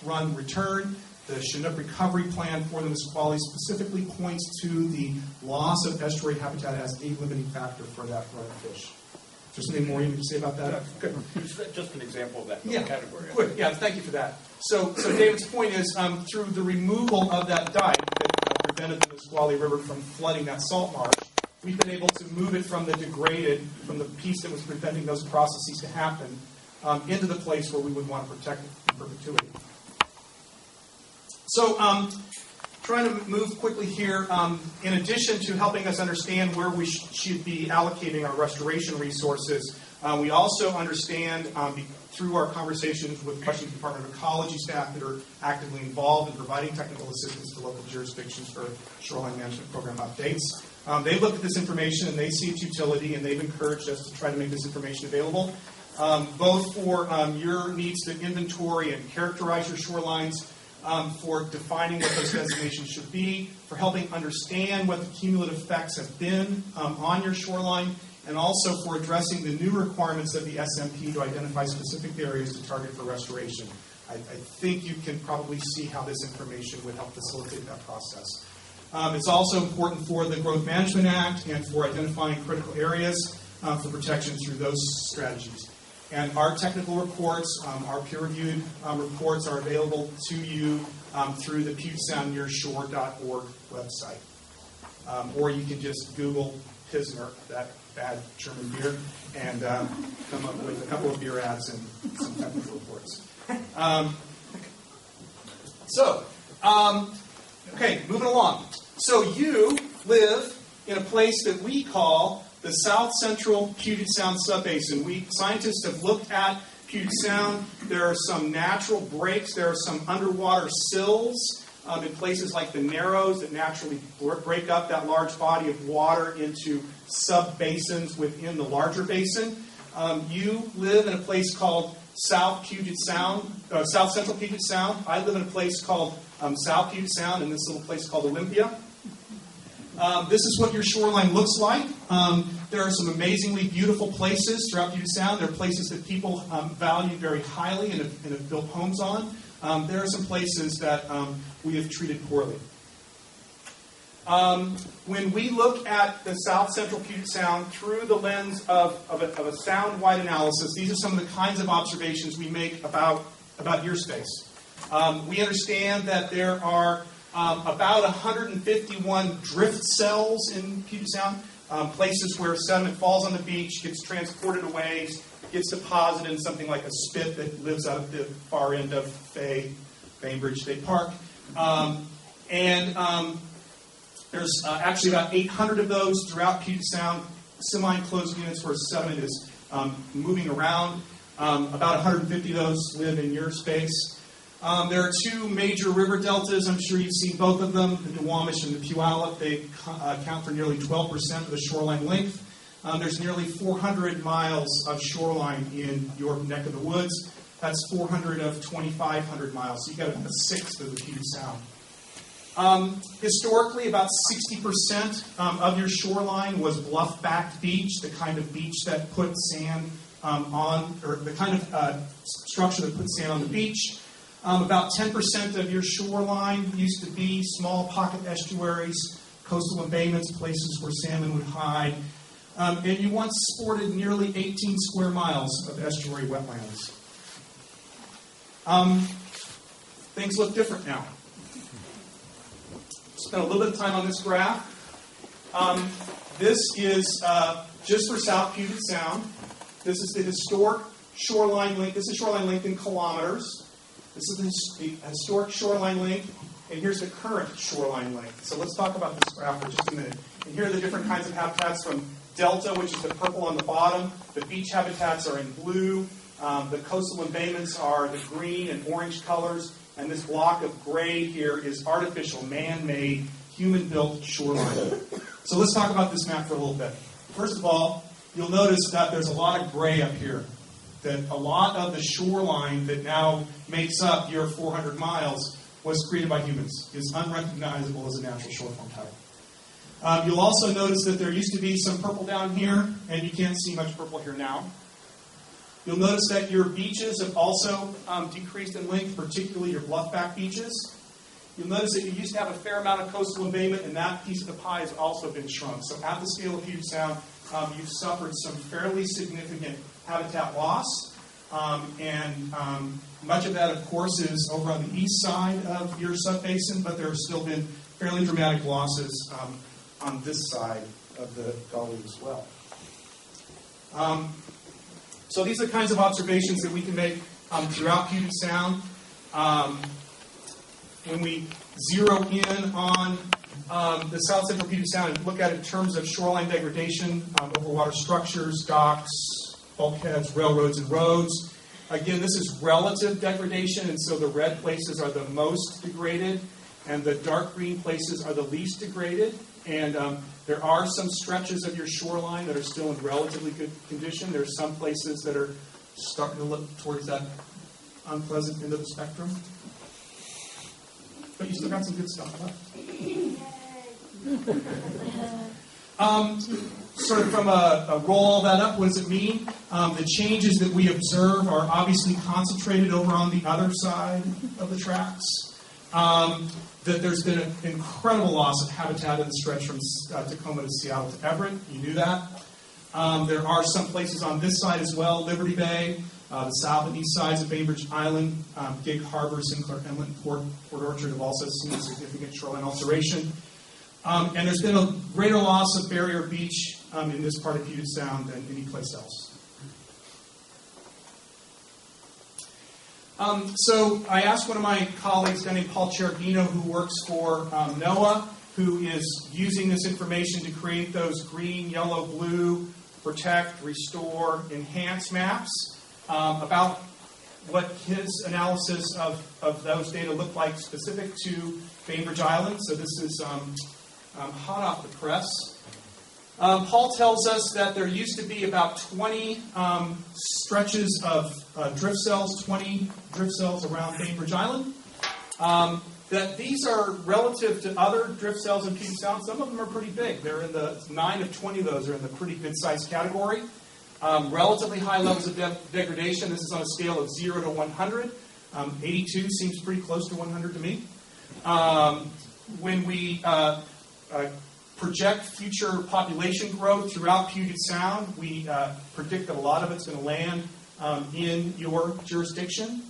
run return. The Chinook recovery plan for the Nisqually specifically points to the loss of estuary habitat as a limiting factor for that run of fish. Is there something more you need to say about that? Good. Just an example of that category. Good. Yeah, thank you for that. So David's point is through the removal of that dike that prevented the Nisqually River from flooding that salt marsh, we've been able to move it from the piece that was preventing those processes to happen into the place where we would want to protect it in perpetuity. So trying to move quickly here, in addition to helping us understand where we should be allocating our restoration resources, we also understand through our conversations with Washington Department of Ecology staff that are actively involved in providing technical assistance to local jurisdictions for shoreline management program updates. They've looked at this information and they see its utility, and they've encouraged us to try to make this information available, both for your needs to inventory and characterize your shorelines, for defining what those designations should be, for helping understand what the cumulative effects have been on your shoreline, and also for addressing the new requirements of the SMP to identify specific areas to target for restoration. I think you can probably see how this information would help facilitate that process. It's also important for the Growth Management Act and for identifying critical areas for protection through those strategies. And our technical reports, our peer-reviewed reports are available to you through the Puget Sound Nearshore.org website. Or you can just Google Pilsner, that bad German beer, and come up with a couple of beer ads and some technical reports. Okay, moving along. So you live in a place that we call the South Central Puget Sound Subbasin. Scientists have looked at Puget Sound. There are some natural breaks. There are some underwater sills in places like the Narrows that naturally break up that large body of water into sub-basins within the larger basin. You live in a place called South Central Puget Sound. I live in a place called South Puget Sound, in this little place called Olympia. This is what your shoreline looks like. There are some amazingly beautiful places throughout Puget Sound. There are places that people value very highly and have built homes on. There are some places that we have treated poorly. When we look at the South Central Puget Sound through the lens of a sound-wide analysis, these are some of the kinds of observations we make about ear space. We understand that there are about 151 drift cells in Puget Sound, places where sediment falls on the beach, gets transported away, gets deposited in something like a spit that lives out at the far end of Bainbridge State Park. There's actually about 800 of those throughout Puget Sound, semi-enclosed units where sediment is moving around. About 150 of those live in your space. There are two major river deltas. I'm sure you've seen both of them, the Suquamish and the Puyallup. They account for nearly 12% of the shoreline length. There's nearly 400 miles of shoreline in your neck of the woods. That's 400 of 2,500 miles. So you've got a sixth of the Puget Sound. Historically, about 60% of your shoreline was bluff-backed beach, the kind of beach that put sand or the kind of structure that puts sand on the beach. About 10% of your shoreline used to be small pocket estuaries, coastal embayments, places where salmon would hide. And you once sported nearly 18 square miles of estuary wetlands. Things look different now. Spent a little bit of time on this graph. This is just for South Puget Sound. This is the historic shoreline length. This is shoreline length in kilometers. This is the historic shoreline length, and here's the current shoreline length. So let's talk about this graph for just a minute. And here are the different kinds of habitats from Delta, which is the purple on the bottom. The beach habitats are in blue. The coastal embayments are the green and orange colors. And this block of gray here is artificial, man-made, human-built shoreline. So let's talk about this map for a little bit. First of all, you'll notice that there's a lot of gray up here. That a lot of the shoreline that now makes up your 400 miles was created by humans. It's unrecognizable as a natural shoreline type. You'll also notice that there used to be some purple down here, and you can't see much purple here now. You'll notice that your beaches have also decreased in length, particularly your bluff-back beaches. You'll notice that you used to have a fair amount of coastal embayment, and that piece of the pie has also been shrunk. So at the scale of Puget Sound, you've suffered some fairly significant habitat loss. Much of that, of course, is over on the east side of your subbasin, but there have still been fairly dramatic losses on this side of the gully as well. So these are the kinds of observations that we can make throughout Puget Sound. When we zero in on the South Central Puget Sound and look at it in terms of shoreline degradation, overwater structures, docks, bulkheads, railroads, and roads. Again, this is relative degradation, and so the red places are the most degraded, and the dark green places are the least degraded. And there are some stretches of your shoreline that are still in relatively good condition. There are some places that are starting to look towards that unpleasant end of the spectrum. But you still got some good stuff left. Sort of from roll all that up, what does it mean? The changes that we observe are obviously concentrated over on the other side of the tracks. That there's been an incredible loss of habitat in the stretch from Tacoma to Seattle to Everett. You knew that. There are some places on this side as well, Liberty Bay, the south and east sides of Bainbridge Island, Gig Harbor, Sinclair Inlet, and Port Orchard have also seen significant shoreline alteration. And there's been a greater loss of barrier beach in this part of Puget Sound than any place else. So I asked one of my colleagues, a guy named Paul Cherubino, who works for NOAA, who is using this information to create those green, yellow, blue, protect, restore, enhance maps, about what his analysis of those data look like specific to Bainbridge Island. So this is hot off the press. Paul tells us that there used to be about 20 stretches of drift cells, 20 drift cells around Bainbridge Island. That these are relative to other drift cells in Puget Sound. Some of them are pretty big. They're in the 9 of 20 of those are in the pretty good-sized category. Relatively high levels of degradation. This is on a scale of 0 to 100. 82 seems pretty close to 100 to me. When we project future population growth throughout Puget Sound, we predict that a lot of it's going to land in your jurisdiction.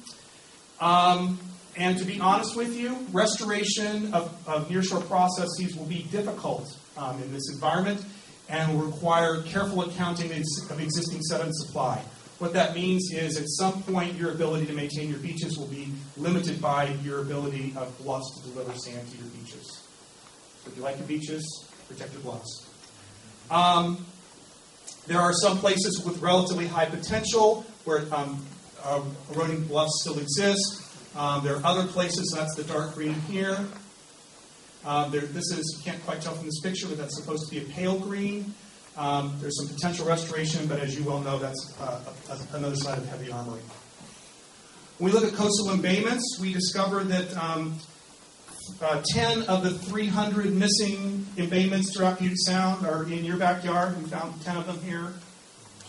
And to be honest with you, restoration of nearshore processes will be difficult in this environment and will require careful accounting of existing sediment supply. What that means is at some point your ability to maintain your beaches will be limited by your ability of bluffs to deliver sand to your beaches. So if you like your beaches, protect your bluffs. There are some places with relatively high potential where eroding bluffs still exist. There are other places, that's the dark green here. This is, you can't quite tell from this picture, but that's supposed to be a pale green. There's some potential restoration, but as you well know, that's another side of heavy armoring. When we look at coastal embayments, we discovered that 10 of the 300 missing embayments throughout Puget Sound are in your backyard. We found 10 of them here.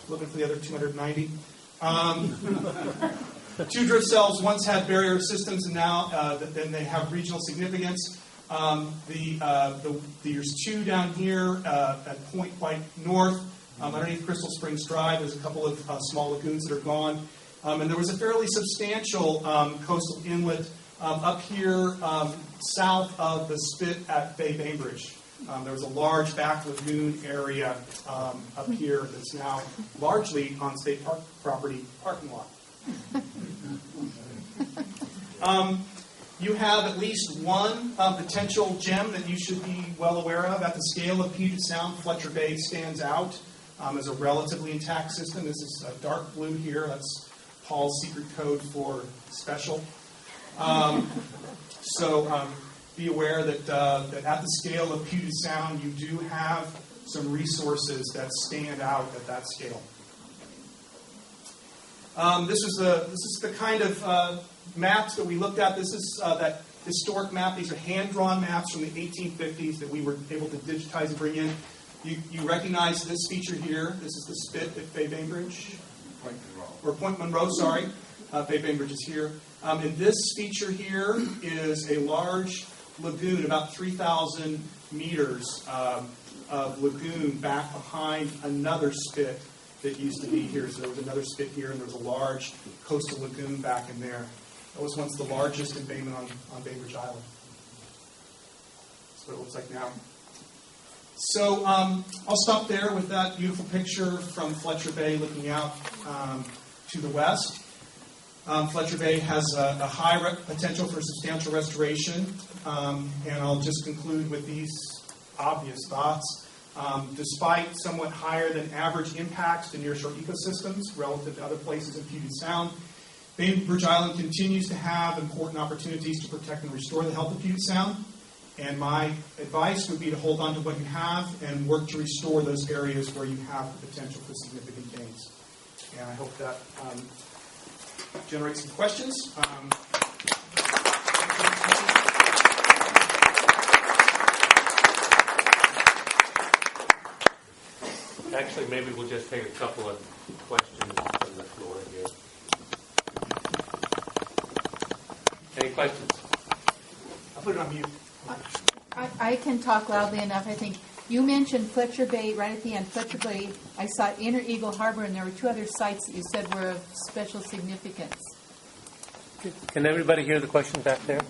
Looking for the other 290. 2 drift cells once had barrier systems, and now then they have regional significance. There's 2 down here at Point White North, underneath Crystal Springs Drive. There's a couple of small lagoons that are gone. And there was a fairly substantial coastal inlet up here south of the spit at Bay Bainbridge. There was a large back lagoon area up here that's now largely on state park property parking lot. You have at least one potential gem that you should be well aware of. At the scale of Puget Sound, Fletcher Bay stands out as a relatively intact system. This is dark blue here. That's Paul's secret code for special. So be aware that at the scale of Puget Sound, you do have some resources that stand out at that scale. This is the kind of maps that we looked at. This is that historic map. These are hand-drawn maps from the 1850s that we were able to digitize and bring in. You recognize this feature here. This is the spit at Bay Bainbridge. Point Monroe, sorry. Bay Bainbridge is here. And this feature here is a large lagoon, about 3,000 meters of lagoon back behind another spit that used to be here. So there was another spit here, and there was a large coastal lagoon back in there. That was once the largest embayment on Bainbridge Island. That's what it looks like now. So I'll stop there with that beautiful picture from Fletcher Bay looking out to the west. Fletcher Bay has a high potential for substantial restoration, and I'll just conclude with these obvious thoughts. Despite somewhat higher than average impacts to nearshore ecosystems relative to other places in Puget Sound, Bainbridge Island continues to have important opportunities to protect and restore the health of Puget Sound. And my advice would be to hold on to what you have and work to restore those areas where you have the potential for significant gains. And I hope that generates some questions. Actually, maybe we'll just take a couple of questions from the floor here. Any questions? I'll put it on mute. I can talk loudly enough. I think You mentioned Fletcher Bay right at the end. Fletcher Bay, I saw Inner Eagle Harbor, and there were two other sites that you said were of special significance. Can everybody hear the question back there?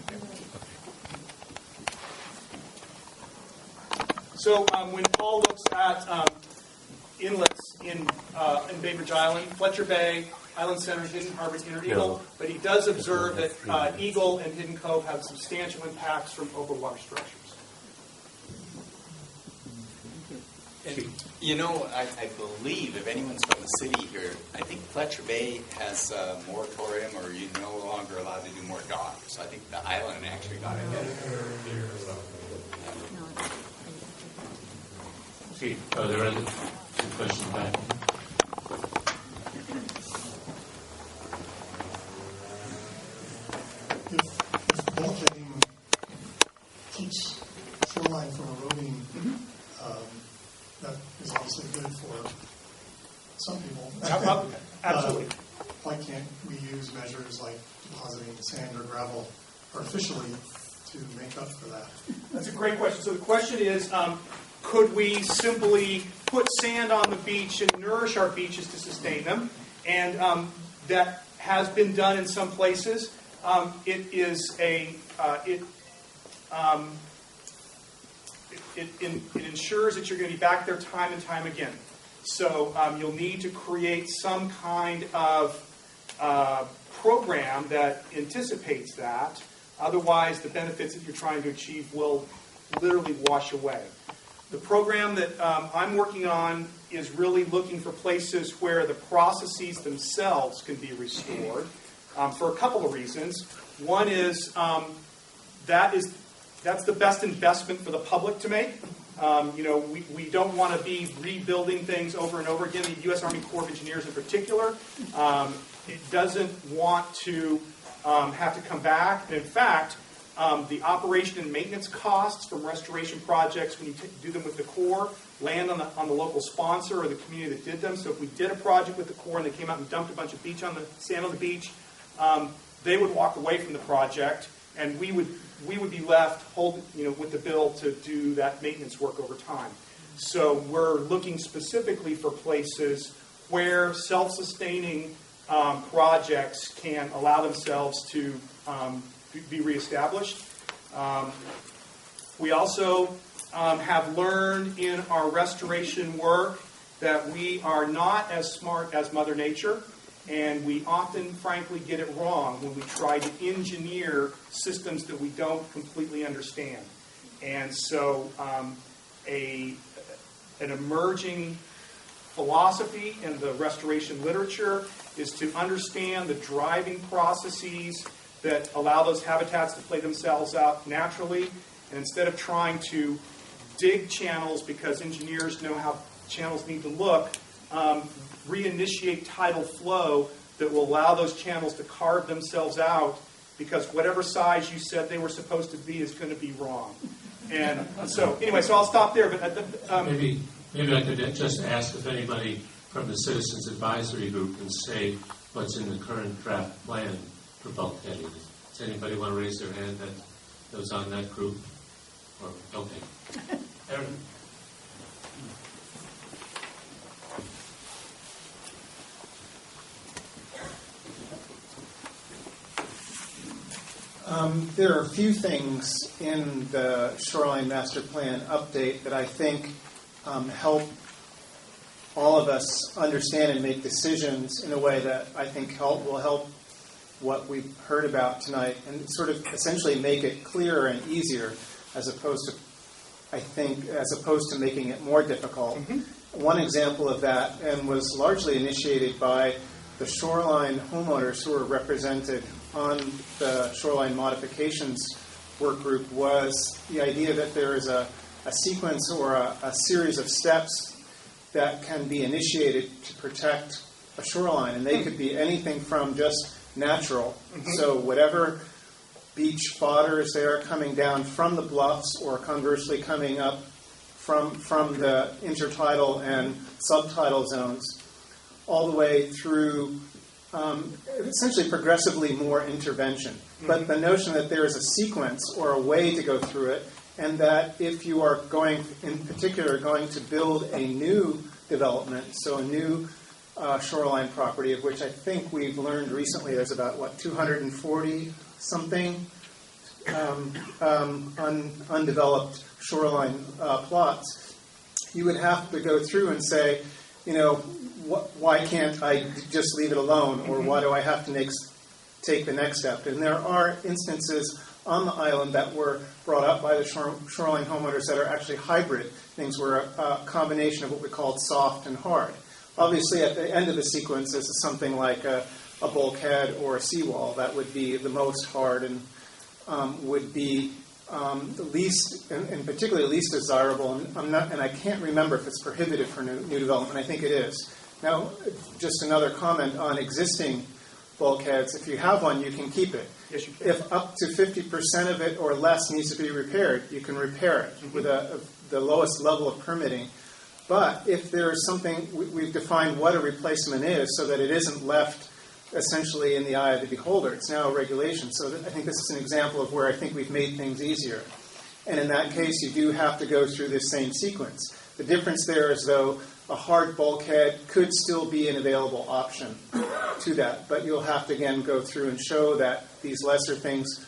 So when Paul looks at inlets in Bainbridge Island, Fletcher Bay, Island Center, Hidden Harbor, Inner Eagle, but he does observe that Eagle and Hidden Cove have substantial impacts from overwater structures. And, you know, I believe if anyone's from the city here, I think Fletcher Bay has a moratorium, or you're no longer allowed to do more docks. So I think the island actually got ahead of here. So. See, are there other questions back? If bulkheading keeps shoreline from eroding, that is obviously good for some people. Absolutely. Why can't we use measures like depositing sand or gravel artificially to make up for that? That's a great question. So the question is, could we simply put sand on the beach and nourish our beaches to sustain them? And that has been done in some places. It ensures that you're going to be back there time and time again. So you'll need to create some kind of program that anticipates that. Otherwise, the benefits that you're trying to achieve will literally wash away. The program that I'm working on is really looking for places where the processes themselves can be restored for a couple of reasons. One is that's the best investment for the public to make. We don't want to be rebuilding things over and over again. The U.S. Army Corps of Engineers in particular, it doesn't want to have to come back. And in fact, the operation and maintenance costs from restoration projects, when you do them with the Corps, land on the local sponsor or the community that did them. So if we did a project with the Corps and they came out and dumped a bunch of sand on the beach, they would walk away from the project, and we would be left with the bill to do that maintenance work over time. So we're looking specifically for places where self-sustaining projects can allow themselves to be reestablished. We also have learned in our restoration work that we are not as smart as Mother Nature, and we often, frankly, get it wrong when we try to engineer systems that we don't completely understand. And so an emerging philosophy in the restoration literature is to understand the driving processes that allow those habitats to play themselves out naturally, and instead of trying to dig channels because engineers know how channels need to look, reinitiate tidal flow that will allow those channels to carve themselves out, because whatever size you said they were supposed to be is going to be wrong. And so, anyway, so I'll stop there. But maybe I could just ask if anybody from the Citizens Advisory Group can say what's in the current draft plan for bulkheading. Does anybody want to raise their hand that was on that group? Or okay, Aaron. There are a few things in the Shoreline Master Plan update that I think help all of us understand and make decisions in a way that I think will help what we've heard about tonight, and sort of essentially make it clearer and easier, as opposed to making it more difficult. Mm-hmm. One example of that, and was largely initiated by the Shoreline homeowners who were represented on the Shoreline Modifications work group, was the idea that there is a sequence or a series of steps that can be initiated to protect a shoreline. And they could be anything from just natural. Mm-hmm. So whatever beach fodder is there coming down from the bluffs, or conversely coming up from the intertidal and subtidal zones, all the way through essentially progressively more intervention. Mm-hmm. But the notion that there is a sequence or a way to go through it and that if you are going, in particular, going to build a new development, so a new shoreline property, of which I think we've learned recently there's about, 240-something undeveloped shoreline plots, you would have to go through and say, why can't I just leave it alone, or why do I have to take the next step? And there are instances on the island that were brought up by the shoreline homeowners that are actually hybrid things, where a combination of what we call soft and hard. Obviously, at the end of the sequence, this is something like a bulkhead or a seawall that would be the most hard and would be the least, and particularly least desirable. And I can't remember if it's prohibited for new development. I think it is. Now, just another comment on existing bulkheads. If you have one, you can keep it. Yes, you can. If up to 50% of it or less needs to be repaired, you can repair it with the lowest level of permitting. But if there is something, we've defined what a replacement is so that it isn't left essentially in the eye of the beholder. It's now a regulation. So I think this is an example of where I think we've made things easier. And in that case, you do have to go through this same sequence. The difference there is, though, a hard bulkhead could still be an available option to that. But you'll have to, again, go through and show that these lesser things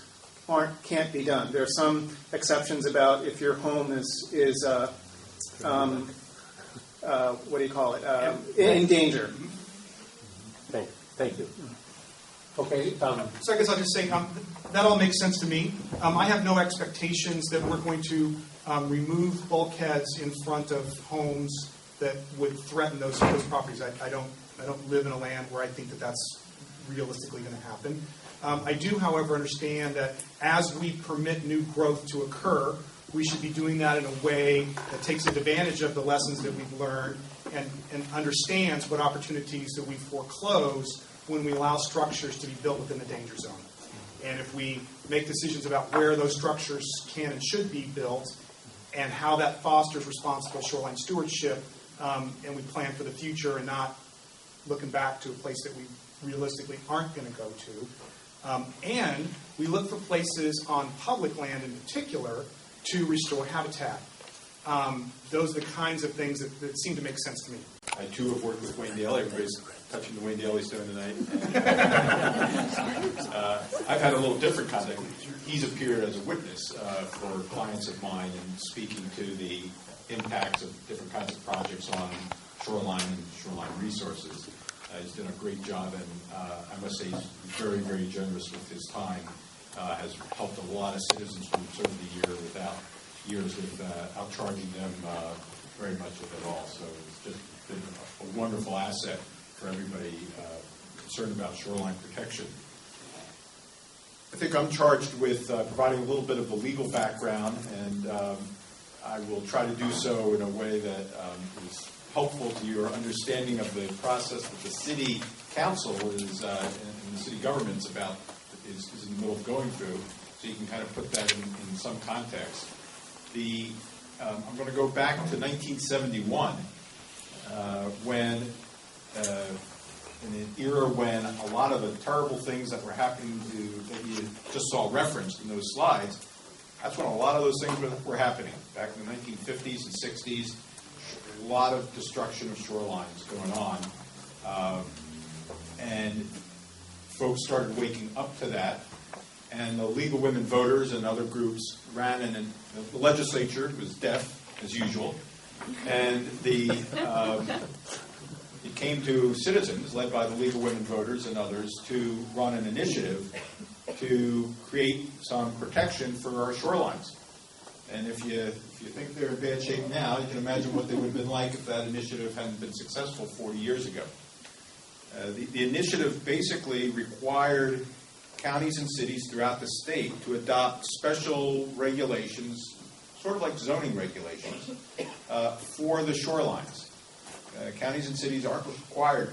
can't be done. There are some exceptions about if your home is what do you call it? In danger. Thank you. Okay. So I guess I'll just say that all makes sense to me. I have no expectations that we're going to remove bulkheads in front of homes that would threaten those properties. I don't live in a land where I think that that's realistically going to happen. I do, however, understand that as we permit new growth to occur, we should be doing that in a way that takes advantage of the lessons that we've learned and understands what opportunities that we foreclose when we allow structures to be built within the danger zone. And if we make decisions about where those structures can and should be built and how that fosters responsible shoreline stewardship, and we plan for the future and not looking back to a place that we realistically aren't going to go to. And we look for places on public land in particular to restore habitat. Those are the kinds of things that seem to make sense to me. I, too, have worked with Wayne Daly. Everybody's touching the Wayne Daly stone tonight. I've had a little different contact. He's appeared as a witness for clients of mine and speaking to the impacts of different kinds of projects on shoreline and shoreline resources. He's done a great job, and I must say he's very, very generous with his time. Has helped a lot of citizens groups over the years without charging them very much of it all. So it's just been a wonderful asset for everybody concerned about shoreline protection. I think I'm charged with providing a little bit of the legal background, and I will try to do so in a way that is helpful to your understanding of the process that the city council is and the city government's is in the middle of going through, so you can kind of put that in some context. I'm going to go back to 1971, when in an era when a lot of the terrible things that were happening that you just saw referenced in those slides, that's when a lot of those things were happening. Back in the 1950s and 60s, a lot of destruction of shorelines going on. And folks started waking up to that, and the League of Women Voters and other groups ran, and the legislature was deaf, as usual, and it came to citizens, led by the League of Women Voters and others, to run an initiative to create some protection for our shorelines. And if you think they're in bad shape now, you can imagine what they would have been like if that initiative hadn't been successful 40 years ago. The initiative basically required counties and cities throughout the state to adopt special regulations, sort of like zoning regulations, for the shorelines. Counties and cities aren't required,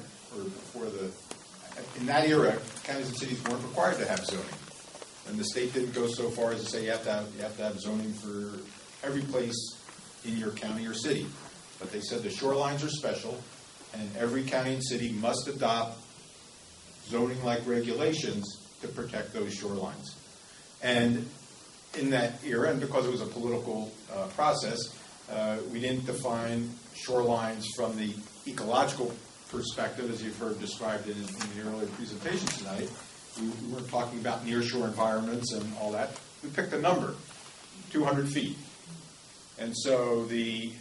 in that era, counties and cities weren't required to have zoning. And the state didn't go so far as to say you have to have zoning for every place in your county or city. But they said the shorelines are special, and every county and city must adopt zoning-like regulations to protect those shorelines. And in that era, and because it was a political process, we didn't define shorelines from the ecological perspective, as you've heard described in the earlier presentation tonight. We weren't talking about nearshore environments and all that. We picked a number, 200 feet. And so the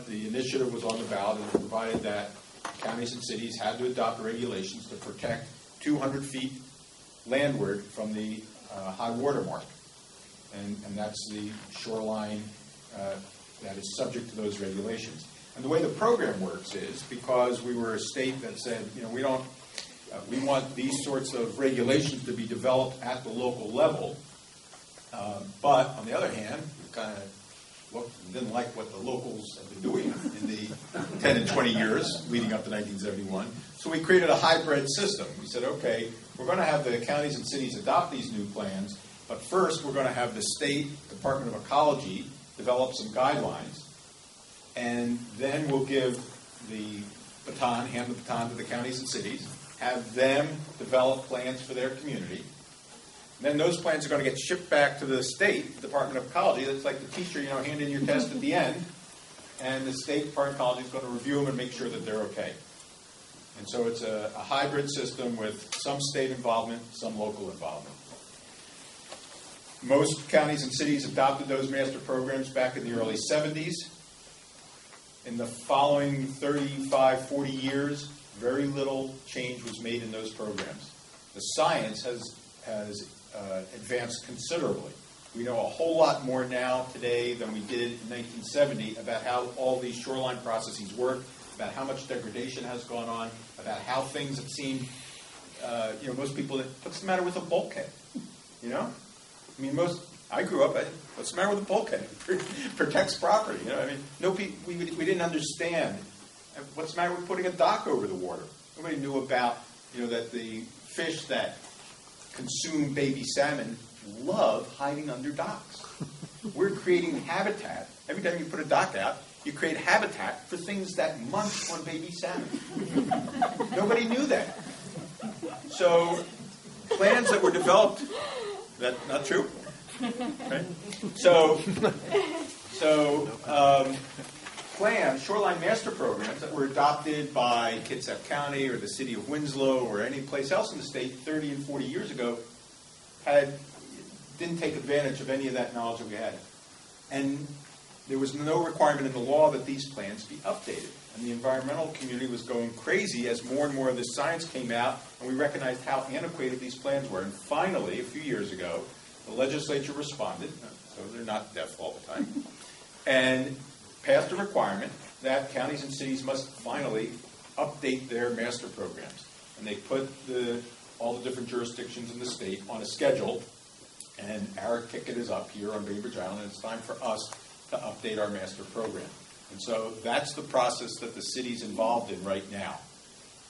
initiative was on the ballot and provided that counties and cities had to adopt regulations to protect 200 feet landward from the high water mark. And that's the shoreline that is subject to those regulations. And the way the program works is, because we were a state that said, we want these sorts of regulations to be developed at the local level, but on the other hand, we kind of didn't like what the locals have been doing in the 10 and 20 years leading up to 1971. So we created a hybrid system. We said, okay, we're going to have the counties and cities adopt these new plans, but first we're going to have the State Department of Ecology develop some guidelines, and then we'll give hand the baton to the counties and cities, have them develop plans for their community. Then those plans are going to get shipped back to the State Department of Ecology. That's like the teacher, hand in your test at the end, and the State Department of Ecology is going to review them and make sure that they're okay. And so it's a hybrid system with some state involvement, some local involvement. Most counties and cities adopted those master programs back in the early 70s. In the following 35, 40 years, very little change was made in those programs. The science has advanced considerably. We know a whole lot more now today than we did in 1970 about how all these shoreline processes work, about how much degradation has gone on, about how things have seemed, most people, what's the matter with a bulkhead? I grew up, what's the matter with a bulkhead? Protects property. We didn't understand what's the matter with putting a dock over the water. Nobody knew about, that the fish that consume baby salmon love hiding under docks. We're creating habitat. Every time you put a dock out, you create habitat for things that munch on baby salmon. Nobody knew that. So plans that were developed, not true? Right? Shoreline master programs that were adopted by Kitsap County or the city of Winslow or any place else in the state 30 and 40 years ago didn't take advantage of any of that knowledge that we had. And there was no requirement in the law that these plans be updated. And the environmental community was going crazy as more and more of this science came out, and we recognized how antiquated these plans were. And finally, a few years ago, the legislature responded, so they're not deaf all the time, and passed a requirement that counties and cities must finally update their master programs. And they put all the different jurisdictions in the state on a schedule, and our ticket is up here on Bainbridge Island, and it's time for us to update our master program. And so that's the process that the city's involved in right now.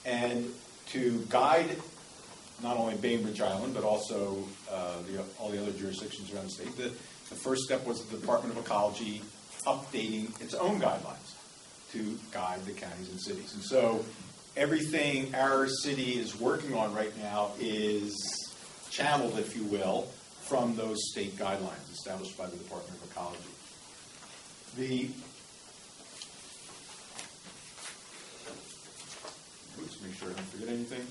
And to guide not only Bainbridge Island, but also all the other jurisdictions around the state, the first step was the Department of Ecology updating its own guidelines to guide the counties and cities. And so everything our city is working on right now is channeled, if you will, from those state guidelines established by the Department of Ecology. Make sure I don't forget anything.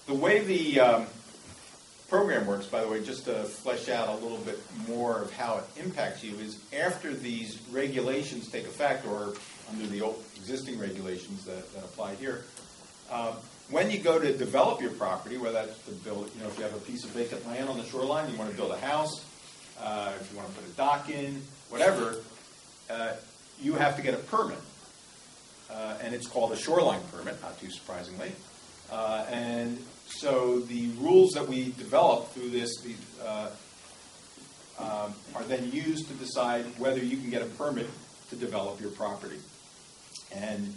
The way the program works, by the way, just to flesh out a little bit more of how it impacts you, is after these regulations take effect, or under the old existing regulations that apply here, when you go to develop your property, whether that's to build, if you have a piece of vacant land on the shoreline, you want to build a house, if you want to put a dock in, whatever, you have to get a permit. And it's called a shoreline permit, not too surprisingly. And so the rules that we develop through this are then used to decide whether you can get a permit to develop your property. And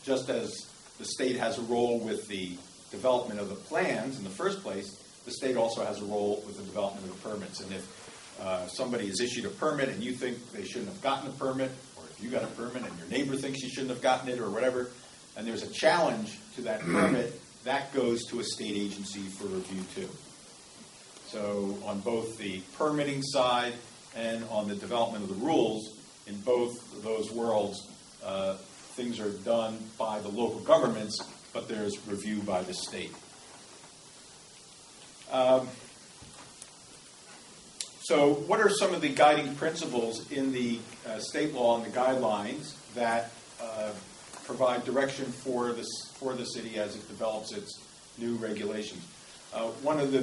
just as the state has a role with the development of the plans in the first place, the state also has a role with the development of the permits. And if somebody has issued a permit and you think they shouldn't have gotten a permit, or if you got a permit and your neighbor thinks you shouldn't have gotten it or whatever, and there's a challenge to that permit, that goes to a state agency for review too. So on both the permitting side and on the development of the rules, in both of those worlds, things are done by the local governments, but there's review by the state. So what are some of the guiding principles in the state law and the guidelines that provide direction for the city as it develops its new regulations? One of the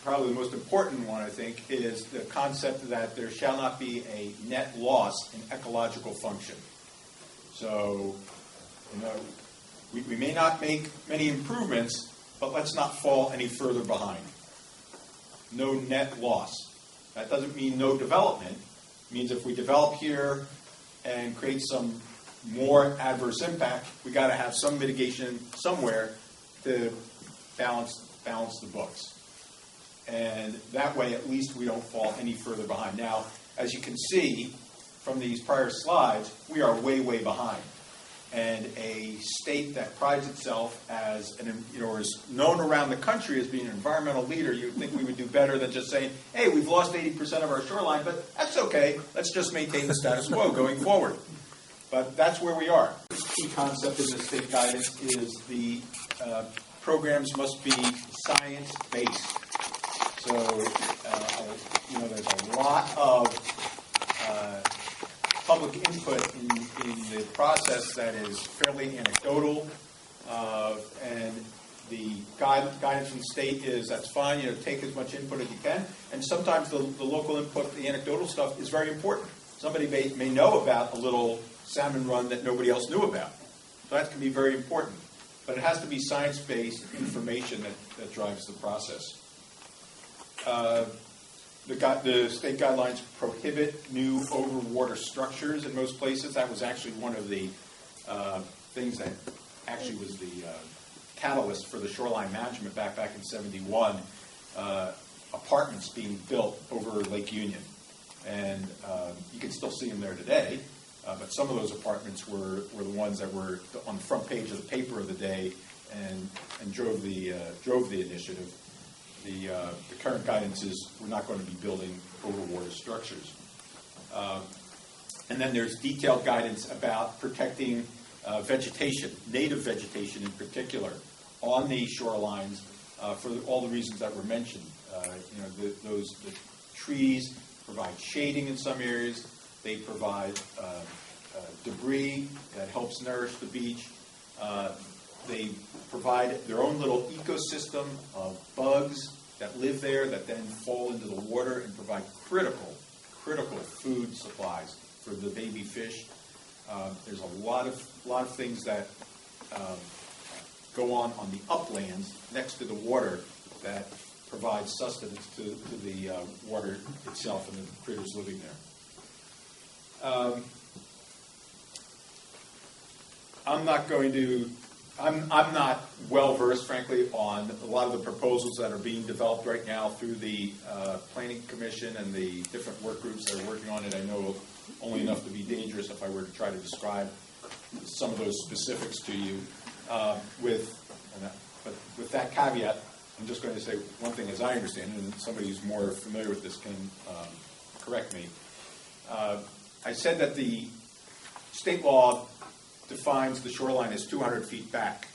probably the most important one, I think, is the concept that there shall not be a net loss in ecological function. So, we may not make many improvements, but let's not fall any further behind. No net loss. That doesn't mean no development. It means if we develop here and create some more adverse impact, we got to have some mitigation somewhere to balance the books. And that way, at least, we don't fall any further behind. Now, as you can see from these prior slides, we are way, way behind. And a state that prides itself as, or is known around the country as being an environmental leader, you'd think we would do better than just saying, hey, we've lost 80% of our shoreline, but that's okay. Let's just maintain the status quo going forward. But that's where we are. The key concept in the state guidance is the programs must be science-based. So, there's a lot of public input in the process that is fairly anecdotal, and the guidance from the state is that's fine, take as much input as you can, and sometimes the local input, the anecdotal stuff, is very important. Somebody may know about a little salmon run that nobody else knew about. So that can be very important. But it has to be science-based information that drives the process. The state guidelines prohibit new overwater structures in most places. That was actually one of the things that actually was the catalyst for the shoreline management back in '71. Apartments being built over Lake Union. And you can still see them there today. But some of those apartments were the ones that were on the front page of the paper of the day and drove the initiative. The current guidance is we're not going to be building overwater structures. And then there's detailed guidance about protecting vegetation, native vegetation in particular, on the shorelines for all the reasons that were mentioned. The trees provide shading in some areas. They provide debris that helps nourish the beach. They provide their own little ecosystem of bugs that live there that then fall into the water and provide critical food supplies for the baby fish. There's a lot of things that go on the uplands next to the water that provide sustenance to the water itself and the critters living there. I'm not well versed, frankly, on a lot of the proposals that are being developed right now through the Planning Commission and the different work groups that are working on it. I know only enough to be dangerous if I were to try to describe some of those specifics to you. But with that caveat, I'm just going to say one thing as I understand it, and somebody who's more familiar with this can correct me. I said that the state law defines the shoreline as 200 feet back.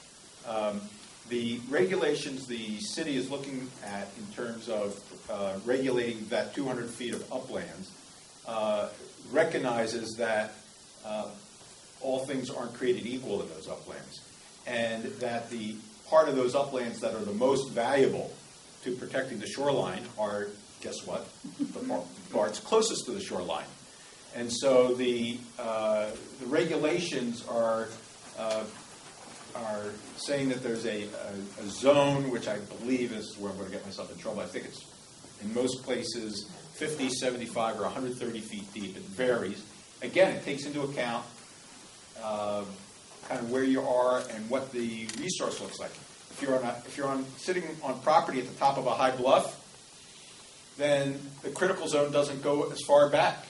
The regulations the city is looking at in terms of regulating that 200 feet of uplands recognizes that all things aren't created equal in those uplands, and that the part of those uplands that are the most valuable to protecting the shoreline are, guess what, the parts closest to the shoreline. And so the regulations are saying that there's a zone, which I believe is where I'm going to get myself in trouble. I think it's in most places 50, 75, or 130 feet deep. It varies. Again, it takes into account kind of where you are and what the resource looks like. If you're sitting on property at the top of a high bluff, then the critical zone doesn't go as far back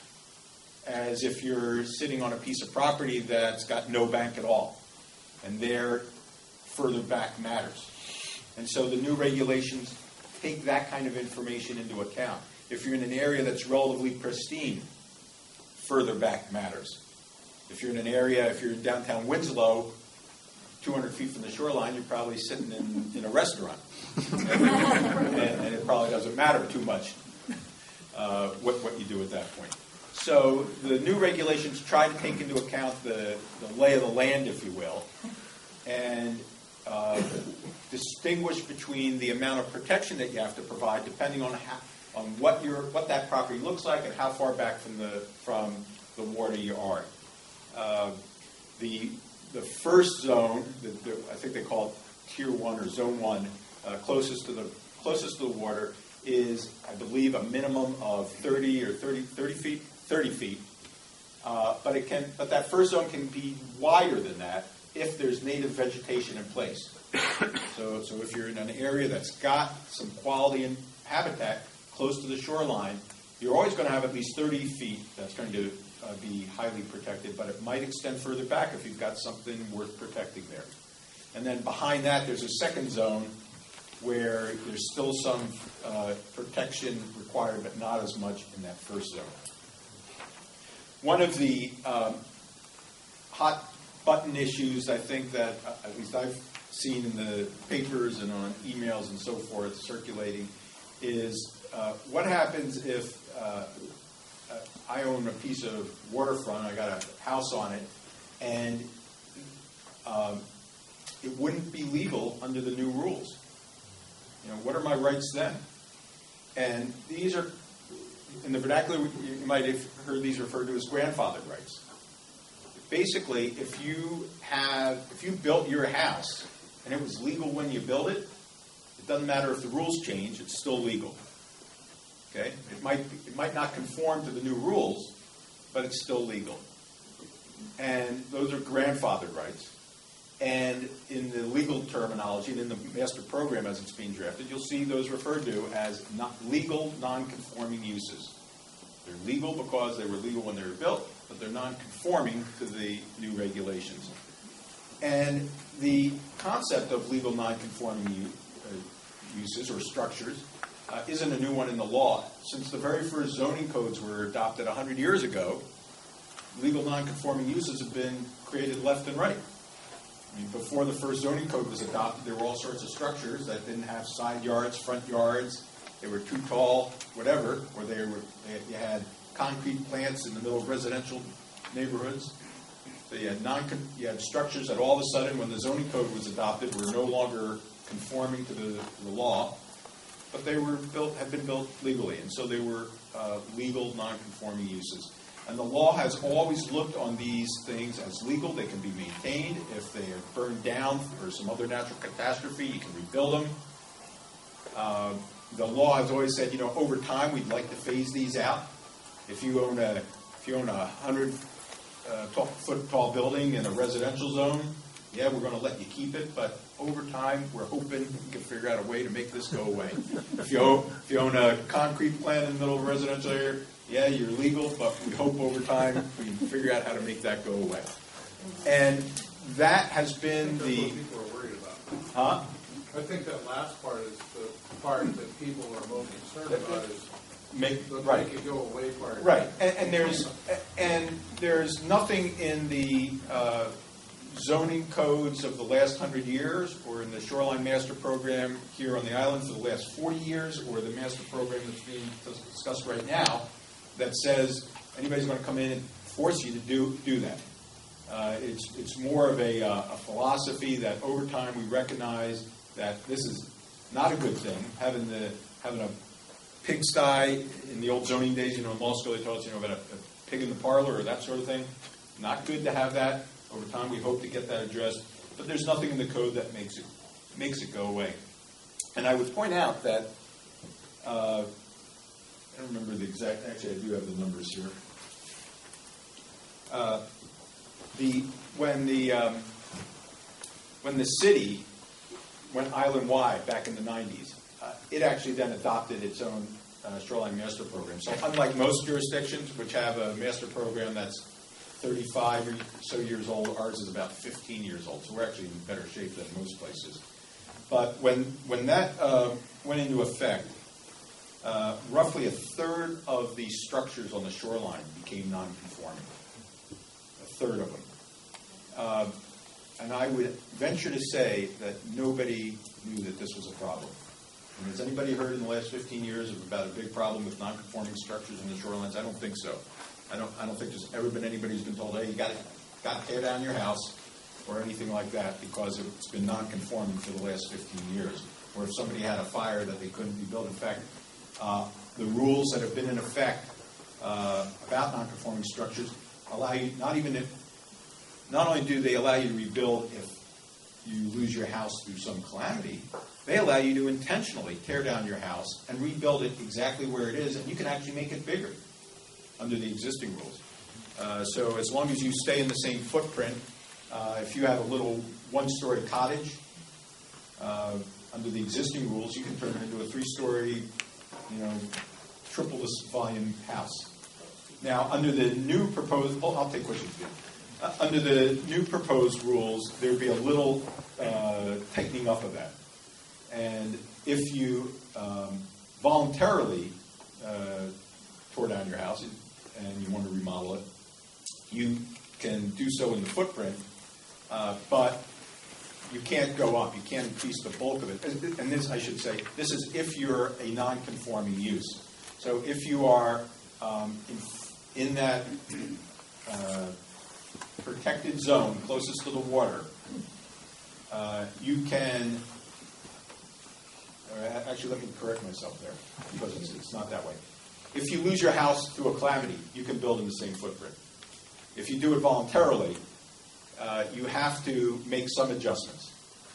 as if you're sitting on a piece of property that's got no bank at all. And there, further back matters. And so the new regulations take that kind of information into account. If you're in an area that's relatively pristine, further back matters. If you're in an area, if you're in downtown Winslow, 200 feet from the shoreline, you're probably sitting in a restaurant. And it probably doesn't matter too much what you do at that point. So the new regulations try to take into account the lay of the land, if you will, and distinguish between the amount of protection that you have to provide depending on what that property looks like and how far back from the water you are. The first zone, I think they call it Tier 1 or Zone 1, closest to the water, is, I believe, a minimum of 30 feet. But that first zone can be wider than that if there's native vegetation in place. So if you're in an area that's got some quality and habitat close to the shoreline, you're always going to have at least 30 feet that's going to be highly protected, but it might extend further back if you've got something worth protecting there. And then behind that, there's a second zone where there's still some protection required, but not as much in that first zone. One of the hot button issues I think that at least I've seen in the papers and on emails and so forth circulating is what happens if I own a piece of waterfront, I got a house on it, and it wouldn't be legal under the new rules. What are my rights then? And these are, in the vernacular, you might have heard these referred to as grandfathered rights. Basically, if you built your house and it was legal when you built it, it doesn't matter if the rules change, it's still legal. Okay? It might not conform to the new rules, but it's still legal. And those are grandfathered rights. And in the legal terminology and in the master program as it's being drafted, you'll see those referred to as legal non-conforming uses. They're legal because they were legal when they were built, but they're non-conforming to the new regulations. And the concept of legal non-conforming uses or structures isn't a new one in the law. Since the very first zoning codes were adopted 100 years ago, legal non-conforming uses have been created left and right. I mean, before the first zoning code was adopted, there were all sorts of structures that didn't have side yards, front yards, they were too tall, whatever, or you had concrete plants in the middle of residential neighborhoods. So you had structures that all of a sudden, when the zoning code was adopted, were no longer conforming to the law, but they had been built legally, and so they were legal non-conforming uses. And the law has always looked on these things as legal. They can be maintained. If they are burned down or some other natural catastrophe, you can rebuild them. The law has always said, over time we'd like to phase these out. If you own a 100-foot tall building in a residential zone, yeah, we're going to let you keep it, but over time we're hoping we can figure out a way to make this go away. If you own a concrete plant in the middle of a residential area, yeah, you're legal, but we hope over time we can figure out how to make that go away. And that has been the... That's what people are worried about. Huh? I think that last part is the part that people are most concerned about is make it go away part. Right, and there's nothing in the zoning codes of the last 100 years or in the Shoreline Master Program here on the island for the last 40 years or the Master Program that's being discussed right now that says anybody's going to come in and force you to do that. It's more of a philosophy that over time we recognize that this is not a good thing. Having a pigsty in the old zoning days, in law school they taught us about a pig in the parlor or that sort of thing. Not good to have that. Over time we hope to get that addressed, but there's nothing in the code that makes it go away. And I would point out that I don't remember the exact. Actually, I do have the numbers here. When the city went island-wide back in the 90s, it actually then adopted its own Shoreline Master Program. So unlike most jurisdictions, which have a master program that's 35 or so years old, ours is about 15 years old. So we're actually in better shape than most places. But when that went into effect, roughly a third of the structures on the shoreline became non-conforming. A third of them. And I would venture to say that nobody knew that this was a problem. And has anybody heard in the last 15 years about a big problem with non-conforming structures in the shorelines? I don't think so. I don't think there's ever been anybody who's been told, hey, you got to tear down your house or anything like that because it's been non-conforming for the last 15 years. Or if somebody had a fire that they couldn't rebuild. In fact, the rules that have been in effect about non-conforming structures allow you not only do they allow you to rebuild if you lose your house through some calamity, they allow you to intentionally tear down your house and rebuild it exactly where it is, and you can actually make it bigger under the existing rules. So as long as you stay in the same footprint, if you have a little one-story cottage, under the existing rules, you can turn it into a three-story, triple this volume house. Now, under the new proposed, I'll take questions. Under the new proposed rules, there'd be a little tightening up of that. And if you voluntarily tore down your house and you want to remodel it, you can do so in the footprint, but you can't go up. You can't increase the bulk of it. And this, I should say, this is if you're a non-conforming use. So if you are in that protected zone closest to the water, you can, actually let me correct myself there, because it's not that way. If you lose your house through a calamity, you can build in the same footprint. If you do it voluntarily, you have to make some adjustments.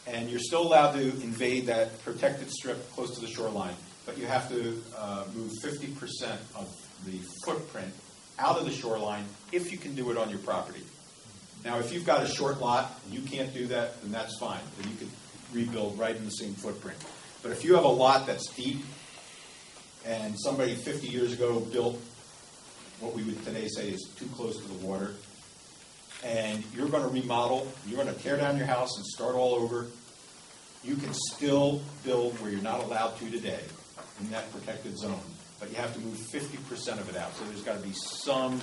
And you're still allowed to invade that protected strip close to the shoreline, but you have to move 50% of the footprint out of the shoreline if you can do it on your property. Now, if you've got a short lot and you can't do that, then that's fine. Then you could rebuild right in the same footprint. But if you have a lot that's deep and somebody 50 years ago built what we would today say is too close to the water, and you're going to remodel, you're going to tear down your house and start all over, you can still build where you're not allowed to today in that protected zone, but you have to move 50% of it out. So there's got to be some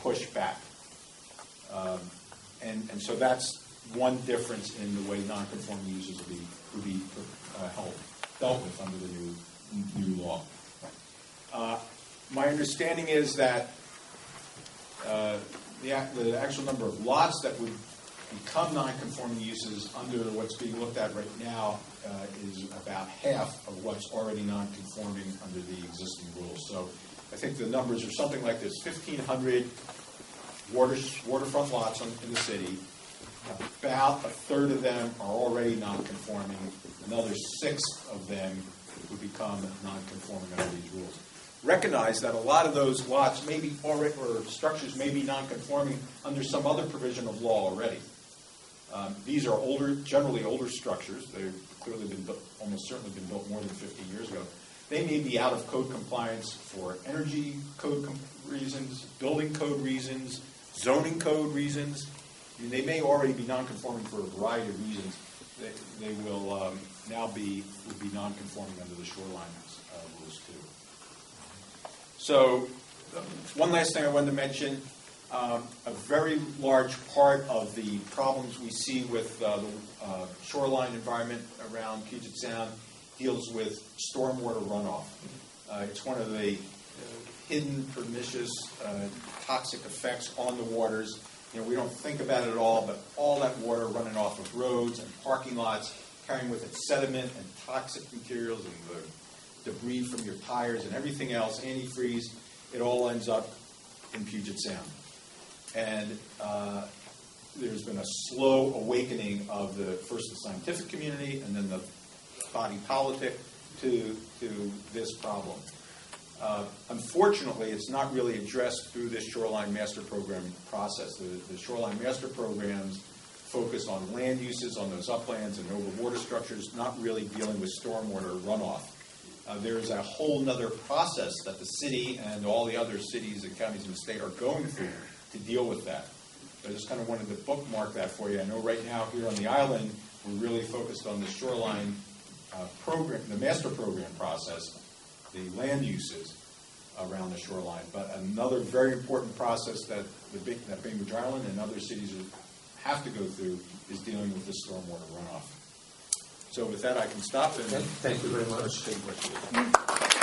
pushback. And so that's one difference in the way non-conforming uses would be dealt with under the new law. My understanding is that the actual number of lots that would become non-conforming uses under what's being looked at right now is about half of what's already non-conforming under the existing rules. So I think the numbers are something like this: 1,500 waterfront lots in the city. About a third of them are already non-conforming. Another sixth of them would become non-conforming under these rules. Recognize that a lot of those lots may be already, or structures may be non-conforming under some other provision of law already. These are generally older structures. They've clearly been built, almost certainly been built more than 50 years ago. They may be out of code compliance for energy code reasons, building code reasons, zoning code reasons. I mean, they may already be non-conforming for a variety of reasons. They will now would be non-conforming under the shoreline rules too. So, one last thing I wanted to mention, a very large part of the problems we see with the shoreline environment around Puget Sound deals with stormwater runoff. It's one of the hidden, pernicious, toxic effects on the waters. We don't think about it at all, but all that water running off of roads and parking lots, carrying with it sediment and toxic materials and the debris from your tires and everything else, antifreeze, it all ends up in Puget Sound. And there's been a slow awakening of first the scientific community and then the body politic to this problem. Unfortunately, it's not really addressed through this Shoreline Master Program process. The Shoreline Master Programs focus on land uses on those uplands and over water structures, not really dealing with stormwater runoff. There is a whole other process that the city and all the other cities and counties in the state are going through to deal with that. I just kind of wanted to bookmark that for you. I know right now here on the island, we're really focused on the shoreline program, the master program process, the land uses around the shoreline. But another very important process that that Bainbridge Island and other cities have to go through is dealing with the stormwater runoff. So with that, I can stop and Thank you very much. take questions.